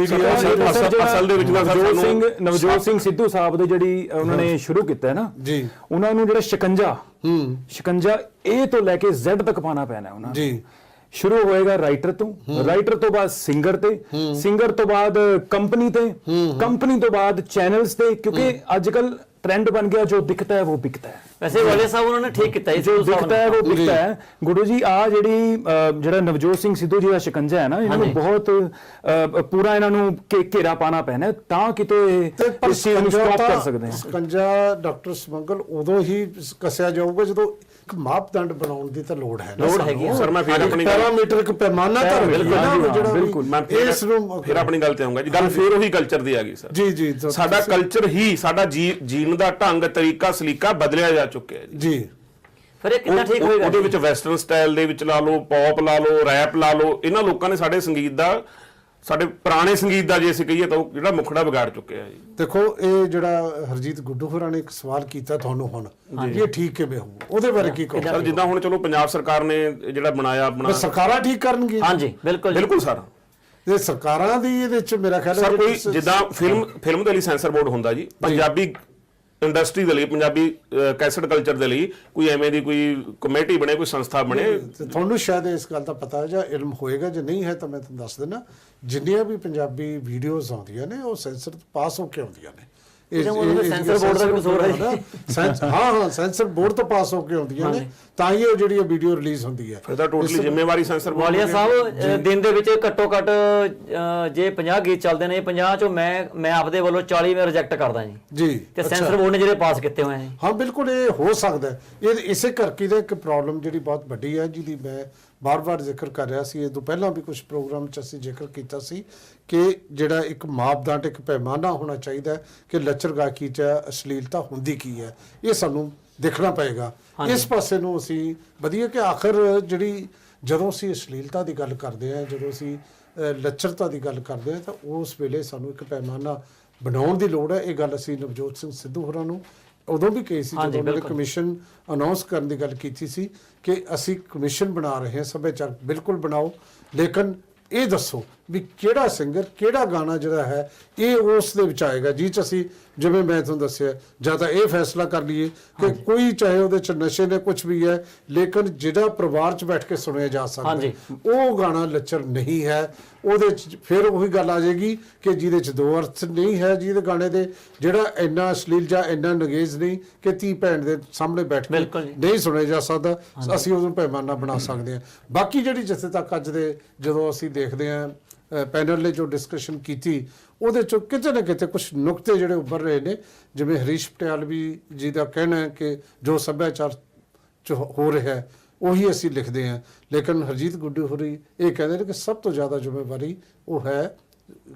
ਅਸਲ ਦੇ ਵਿੱਚ ਨਵਜੋਤ ਸਿੰਘ ਸਿੱਧੂ ਸਾਹਿਬ ਦੇ ਜਿਹੜੀ ਉਹਨਾਂ ਨੇ ਸ਼ੁਰੂ ਕੀਤਾ ਹੈ ਨਾ ਜੀ, ਉਹਨਾਂ ਨੂੰ ਜਿਹੜਾ ਸ਼ਿਕੰਜਾ A ਤੋਂ ਲੈ ਕੇ Z ਤੱਕ ਪਾਣਾ ਪੈਣਾ ਉਹਨਾਂ ਜੀ। ਸ਼ੁਰੂ ਹੋਏਗਾ ਰਾਈਟਰ ਤੋਂ ਬਾਅਦ ਸਿੰਗਰ ਤੋਂ ਬਾਅਦ ਕੰਪਨੀ ਤੋਂ ਬਾਅਦ ਚੈਨਲਸ ਤੇ, ਕਿਉਂਕਿ ਅੱਜ ਕੱਲ ट्रेंड बन गया, जो दिखता है वो बिकता है। वैसे वाले साहब उन्होंने ठीक किया, जो दिखता है वो बिकता है। गुरु जी आ ਜਿਹੜਾ ਨਵਜੋਤ ਸਿੰਘ ਸਿੱਧੂ ਜੀ ਦਾ ਸ਼ਿਕੰਜਾ ਹੈ ਨਾ, ਇਹਨਾਂ ਨੂੰ ਬਹੁਤ ਪੂਰਾ ਇਹਨਾਂ ਨੂੰ ਘੇਰਾ ਪਾਣਾ ਪੈਣਾ ਤਾਂ ਕਿਤੇ ਇਸ ਚੀਜ਼ ਨੂੰ ਸਟਾਪ ਕਰ ਸਕਦੇ ਹਾਂ। ਸ਼ਿਕੰਜਾ ਡਾਕਟਰ ਸੁਮੰਗਲ ਉਦੋਂ ਹੀ ਕੱਸਿਆ ਜਾਊਗਾ ਜਦੋਂ ਇੱਕ ਮਾਪਦੰਡ ਬਣਾਉਣ ਦੀ ਤਾਂ ਲੋੜ ਹੈਗੀ ਸਰ। ਮੈਂ ਫਿਰ ਆਪਣੀ ਪੈਰਾਮੀਟਰ ਇੱਕ ਪੈਮਾਨਾ ਧਰ ਬਿਲਕੁਲ ਮੈਂ ਫਿਰ ਆਪਣੀ ਗੱਲ ਤੇ ਆਉਂਗਾ ਜੀ। ਗੱਲ ਫਿਰ ਉਹੀ ਕਲਚਰ ਦੀ ਆ ਗਈ ਸਰ। ਜੀ ਸਾਡਾ ਕਲਚਰ ਹੀ ਸਾਡਾ ਜੀਣ ਦਾ ਢੰਗ ਤਰੀਕਾ ਸਲੀਕਾ ਬਦਲਿਆ ਜਾ ਚੁੱਕਿਆ ਹੈ ਜੀ। ਫਿਰ ਇਹ ਕਿੰਨਾ ਠੀਕ ਹੋਏਗਾ? ਉਹਦੇ ਵਿੱਚ ਵੈਸਟਰਨ ਸਟਾਈਲ ਦੇ ਵਿੱਚ ਲਾ ਲਓ, ਪੌਪ ਲਾ ਲਓ, ਰੈਪ ਲਾ ਲਓ, ਇਹਨਾਂ ਲੋਕਾਂ ਨੇ ਸਾਡੇ ਸੰਗੀਤ ਦਾ, ਸਾਡੇ ਪੁਰਾਣੇ ਸੰਗੀਤ ਦਾ ਜੇ ਅਸੀਂ ਕਹੀਏ ਤਾਂ ਜਿਹੜਾ ਮੁਖੜਾ ਵਿਗਾੜ ਚੁੱਕਿਆ ਜੀ। ਦੇਖੋ ਇਹ ਜਿਹੜਾ ਹਰਜੀਤ ਗੁੱਡੂ ਹੋਰਾਂ ਨੇ ਇੱਕ ਸਵਾਲ ਕੀਤਾ ਤੁਹਾਨੂੰ ਹੁਣ, ਇਹ ਠੀਕ ਕਿਵੇਂ ਹੋਊ, ਉਹਦੇ ਬਾਰੇ ਕੀ ਕਹੋ ਸਰ? ਜਿੱਦਾਂ ਹੁਣ ਚਲੋ ਪੰਜਾਬ ਸਰਕਾਰ ਨੇ ਜਿਹੜਾ ਬਣਾਇਆ ਆਪਣਾ, ਸਰਕਾਰਾਂ ਠੀਕ ਕਰਨਗੀਆਂ। ਹਾਂਜੀ ਬਿਲਕੁਲ ਸਰ। ਇਹ ਸਰਕਾਰਾਂ ਦੀ ਇਹਦੇ ਵਿੱਚ ਮੇਰਾ ਖਿਆਲ ਹੈ ਸਰ ਕੋਈ ਜਿੱਦਾਂ ਫਿਲਮ ਦੇ ਲਈ ਸੈਂਸਰ ਬੋਰਡ ਹੁੰਦਾ ਜੀ, ਪੰਜਾਬੀ ਇੰਡਸਟਰੀ ਦੇ ਲਈ, ਪੰਜਾਬੀ ਕੈਸਟ ਕਲਚਰ ਦੇ ਲਈ ਕੋਈ ਐਵੇਂ ਦੀ ਕੋਈ ਕਮੇਟੀ ਬਣੇ, ਕੋਈ ਸੰਸਥਾ ਬਣੇ। ਤੁਹਾਨੂੰ ਸ਼ਾਇਦ ਇਸ ਗੱਲ ਦਾ ਪਤਾ ਜਾਂ ਇਲਮ ਹੋਏਗਾ, ਜੇ ਨਹੀਂ ਹੈ ਤਾਂ ਮੈਂ ਤੁਹਾਨੂੰ ਦੱਸ ਦਿੰਦਾ, ਜਿੰਨੀਆਂ ਵੀ ਪੰਜਾਬੀ ਵੀਡੀਓਜ਼ ਆਉਂਦੀਆਂ ਨੇ ਉਹ ਸੈਂਸਰ ਪਾਸ ਹੋ ਕੇ ਆਉਂਦੀਆਂ ਨੇ। ਸੈਂਸਰ ਬੋਰਡ ਦਾ ਕਸੂਰ ਹੈ। ਹਾਂ ਸੈਂਸਰ ਬੋਰਡ ਤੋਂ ਪਾਸ ਹੋ ਕੇ ਆਉਂਦੀਆਂ ਨੇ, ਤਾਂ ਹੀ ਉਹ ਜਿਹੜੀ ਵੀਡੀਓ ਰਿਲੀਜ਼ ਹੁੰਦੀ ਹੈ। ਫਿਰ ਤਾਂ ਟੋਟਲੀ ਜ਼ਿੰਮੇਵਾਰੀ ਸੈਂਸਰ ਬੋਰਡ। ਵਾਲੀਆ ਸਾਹਿਬ ਦਿਨ ਦੇ ਵਿੱਚ ਘੱਟੋ ਘੱਟ ਜੇ 50 ਗੀਤ ਚੱਲਦੇ ਨੇ, 50 ਚੋਂ ਮੈਂ ਆਪਦੇ ਵੱਲੋਂ 40 ਮੈਂ ਰਿਜੈਕਟ ਕਰਦਾ ਜੀ। ਤੇ ਸੈਂਸਰ ਬੋਰਡ ਨੇ ਜਿਹੜੇ ਪਾਸ ਕੀਤੇ ਹੋਏ ਨੇ। ਹਾਂ ਬਿਲਕੁਲ ਇਹ ਹੋ ਸਕਦਾ ਹੈ। ਇਹ ਇਸੇ ਕਰਕੇ ਦਾ ਇੱਕ ਪ੍ਰੋਬਲਮ ਜਿਹੜੀ ਬਹੁਤ ਵੱਡੀ ਹੈ, ਜਿਹਦੀ ਮੈਂ ਬਾਰ-ਬਾਰ ਜ਼ਿਕਰ ਕਰ ਰਿਹਾ ਸੀ, ਇਹ ਤੋਂ ਪਹਿਲਾਂ ਵੀ ਕੁਝ ਪ੍ਰੋਗਰਾਮ 'ਚ ਅਸੀਂ ਜ਼ਿਕਰ ਕੀਤਾ ਸੀ ਕਿ ਜਿਹੜਾ ਇੱਕ ਮਾਪਦੰਡ, ਇੱਕ ਪੈਮਾਨਾ ਹੋਣਾ ਚਾਹੀਦਾ ਕਿ ਲੱਚਰ ਗਾਇਕੀ 'ਚ ਅਸ਼ਲੀਲਤਾ ਹੁੰਦੀ ਕੀ ਹੈ, ਇਹ ਸਾਨੂੰ ਦੇਖਣਾ ਪਏਗਾ। ਇਸ ਪਾਸੇ ਨੂੰ ਅਸੀਂ ਵਧੀਆ ਕਿ ਆਖਰ ਜਿਹੜੀ ਜਦੋਂ ਅਸੀਂ ਅਸ਼ਲੀਲਤਾ ਦੀ ਗੱਲ ਕਰਦੇ ਹਾਂ, ਜਦੋਂ ਅਸੀਂ ਲੱਚਰਤਾ ਦੀ ਗੱਲ ਕਰਦੇ ਹਾਂ, ਤਾਂ ਉਸ ਵੇਲੇ ਸਾਨੂੰ ਇੱਕ ਪੈਮਾਨਾ ਬਣਾਉਣ ਦੀ ਲੋੜ ਹੈ। ਇਹ ਗੱਲ ਅਸੀਂ ਨਵਜੋਤ ਸਿੰਘ ਸਿੱਧੂ ਹੋਰਾਂ ਨੂੰ ਉਦੋਂ ਵੀ ਕਹੀ ਸੀ ਜਦੋਂ ਉਹਨਾਂ ਨੇ ਕਮਿਸ਼ਨ ਅਨਾਉਂਸ ਕਰਨ ਦੀ ਗੱਲ ਕੀਤੀ ਸੀ ਕਿ ਅਸੀਂ ਕਮਿਸ਼ਨ ਬਣਾ ਰਹੇ ਹਾਂ, ਸੱਭਿਆਚਾਰ ਬਿਲਕੁਲ ਬਣਾਓ, ਲੇਕਿਨ ਇਹ ਦੱਸੋ ਵੀ ਕਿਹੜਾ ਸਿੰਗਰ, ਕਿਹੜਾ ਗਾਣਾ ਜਿਹੜਾ ਹੈ ਇਹ ਉਸ ਦੇ ਵਿੱਚ ਆਏਗਾ ਜਿਹ 'ਚ ਅਸੀਂ, ਜਿਵੇਂ ਮੈਂ ਤੁਹਾਨੂੰ ਦੱਸਿਆ, ਜਾਂ ਤਾਂ ਇਹ ਫੈਸਲਾ ਕਰ ਲਈਏ ਕਿ ਕੋਈ ਚਾਹੇ ਉਹਦੇ 'ਚ ਨਸ਼ੇ ਨੇ ਕੁਝ ਵੀ ਹੈ, ਲੇਕਿਨ ਜਿਹੜਾ ਪਰਿਵਾਰ 'ਚ ਬੈਠ ਕੇ ਸੁਣਿਆ ਜਾ ਸਕਦਾ ਉਹ ਗਾਣਾ ਲੱਚਰ ਨਹੀਂ ਹੈ। ਉਹਦੇ 'ਚ ਫਿਰ ਉਹੀ ਗੱਲ ਆ ਜਾਏਗੀ ਕਿ ਜਿਹਦੇ 'ਚ ਦੋ ਅਰਥ ਨਹੀਂ ਹੈ, ਜਿਹਦੇ ਗਾਣੇ ਦੇ ਜਿਹੜਾ ਇੰਨਾ ਅਸ਼ਲੀਲ ਜਾਂ ਇੰਨਾ ਨਗੇਜ਼ ਨਹੀਂ ਕਿ ਧੀ ਭੈਣ ਦੇ ਸਾਹਮਣੇ ਬੈਠ ਕੇ ਨਹੀਂ ਸੁਣਿਆ ਜਾ ਸਕਦਾ, ਅਸੀਂ ਉਹਨੂੰ ਪੈਮਾਨਾ ਬਣਾ ਸਕਦੇ ਹਾਂ। ਬਾਕੀ ਜਿਹੜੀ ਜਿੱਥੇ ਤੱਕ ਅੱਜ ਦੇ ਜਦੋਂ ਅਸੀਂ ਦੇਖਦੇ ਹਾਂ ਪੈਨਲ ਨੇ ਜੋ ਡਿਸਕਸ਼ਨ ਕੀਤੀ, ਉਹਦੇ 'ਚੋਂ ਕਿਤੇ ਨਾ ਕਿਤੇ ਕੁਝ ਨੁਕਤੇ ਜਿਹੜੇ ਉੱਭਰ ਰਹੇ ਨੇ, ਜਿਵੇਂ ਹਰੀਸ਼ ਪਟਿਆਲਵੀ ਜੀ ਦਾ ਕਹਿਣਾ ਹੈ ਕਿ ਜੋ ਸੱਭਿਆਚਾਰ 'ਚ ਹੋ ਰਿਹਾ ਹੈ ਉਹੀ ਅਸੀਂ ਲਿਖਦੇ ਹਾਂ, ਲੇਕਿਨ ਹਰਜੀਤ ਗੁੱਡੂ ਹੋਰੀ ਇਹ ਕਹਿੰਦੇ ਨੇ ਕਿ ਸਭ ਤੋਂ ਜ਼ਿਆਦਾ ਜ਼ਿੰਮੇਵਾਰੀ ਉਹ ਹੈ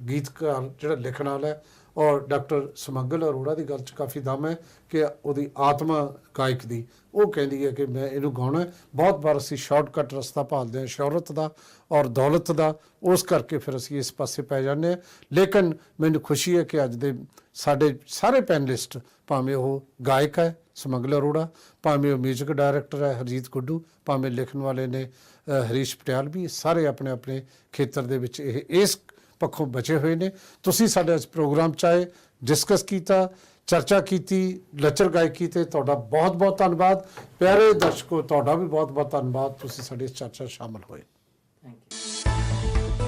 ਗੀਤਕਾਰ ਜਿਹੜਾ ਲਿਖਣ ਵਾਲਾ ਹੈ, ਔਰ ਡਾਕਟਰ ਸੁਮੰਗਲ ਅਰੋੜਾ ਦੀ ਗੱਲ 'ਚ ਕਾਫੀ ਦਮ ਹੈ ਕਿ ਉਹਦੀ ਆਤਮਾ ਗਾਇਕ ਦੀ ਉਹ ਕਹਿੰਦੀ ਹੈ ਕਿ ਮੈਂ ਇਹਨੂੰ ਗਾਉਣਾ ਹੈ। ਬਹੁਤ ਵਾਰ ਅਸੀਂ ਸ਼ਾਰਟਕਟ ਰਸਤਾ ਭਾਲਦੇ ਹਾਂ ਸ਼ੋਹਰਤ ਦਾ ਔਰ ਦੌਲਤ ਦਾ, ਉਸ ਕਰਕੇ ਫਿਰ ਅਸੀਂ ਇਸ ਪਾਸੇ ਪੈ ਜਾਂਦੇ ਹਾਂ। ਲੇਕਿਨ ਮੈਨੂੰ ਖੁਸ਼ੀ ਹੈ ਕਿ ਅੱਜ ਦੇ ਸਾਡੇ ਸਾਰੇ ਪੈਨਲਿਸਟ, ਭਾਵੇਂ ਉਹ ਗਾਇਕ ਹੈ ਸੁਮੰਗਲ ਅਰੋੜਾ, ਭਾਵੇਂ ਉਹ ਮਿਊਜ਼ਿਕ ਡਾਇਰੈਕਟਰ ਹੈ ਹਰਜੀਤ ਗੁੱਡੂ, ਭਾਵੇਂ ਲਿਖਣ ਵਾਲੇ ਨੇ ਹਰੀਸ਼ ਪਟਿਆਲ, ਵੀ ਸਾਰੇ ਆਪਣੇ ਆਪਣੇ ਖੇਤਰ ਦੇ ਵਿੱਚ ਇਹ ਇਸ ਪੱਖੋਂ ਬਚੇ ਹੋਏ ਨੇ। ਤੁਸੀਂ ਸਾਡੇ ਇਸ ਪ੍ਰੋਗਰਾਮ 'ਚ ਆਏ, ਡਿਸਕਸ ਕੀਤਾ, ਚਰਚਾ ਕੀਤੀ, ਲੱਚਰ ਗਾਇਕੀ ਤੇ ਤੁਹਾਡਾ ਬਹੁਤ ਬਹੁਤ ਧੰਨਵਾਦ। ਪਿਆਰੇ ਦਰਸ਼ਕੋ, ਤੁਹਾਡਾ ਵੀ ਬਹੁਤ ਬਹੁਤ ਧੰਨਵਾਦ, ਤੁਸੀਂ ਸਾਡੀ ਇਸ ਚਰਚਾ 'ਚ ਸ਼ਾਮਲ ਹੋਏ। Thank you.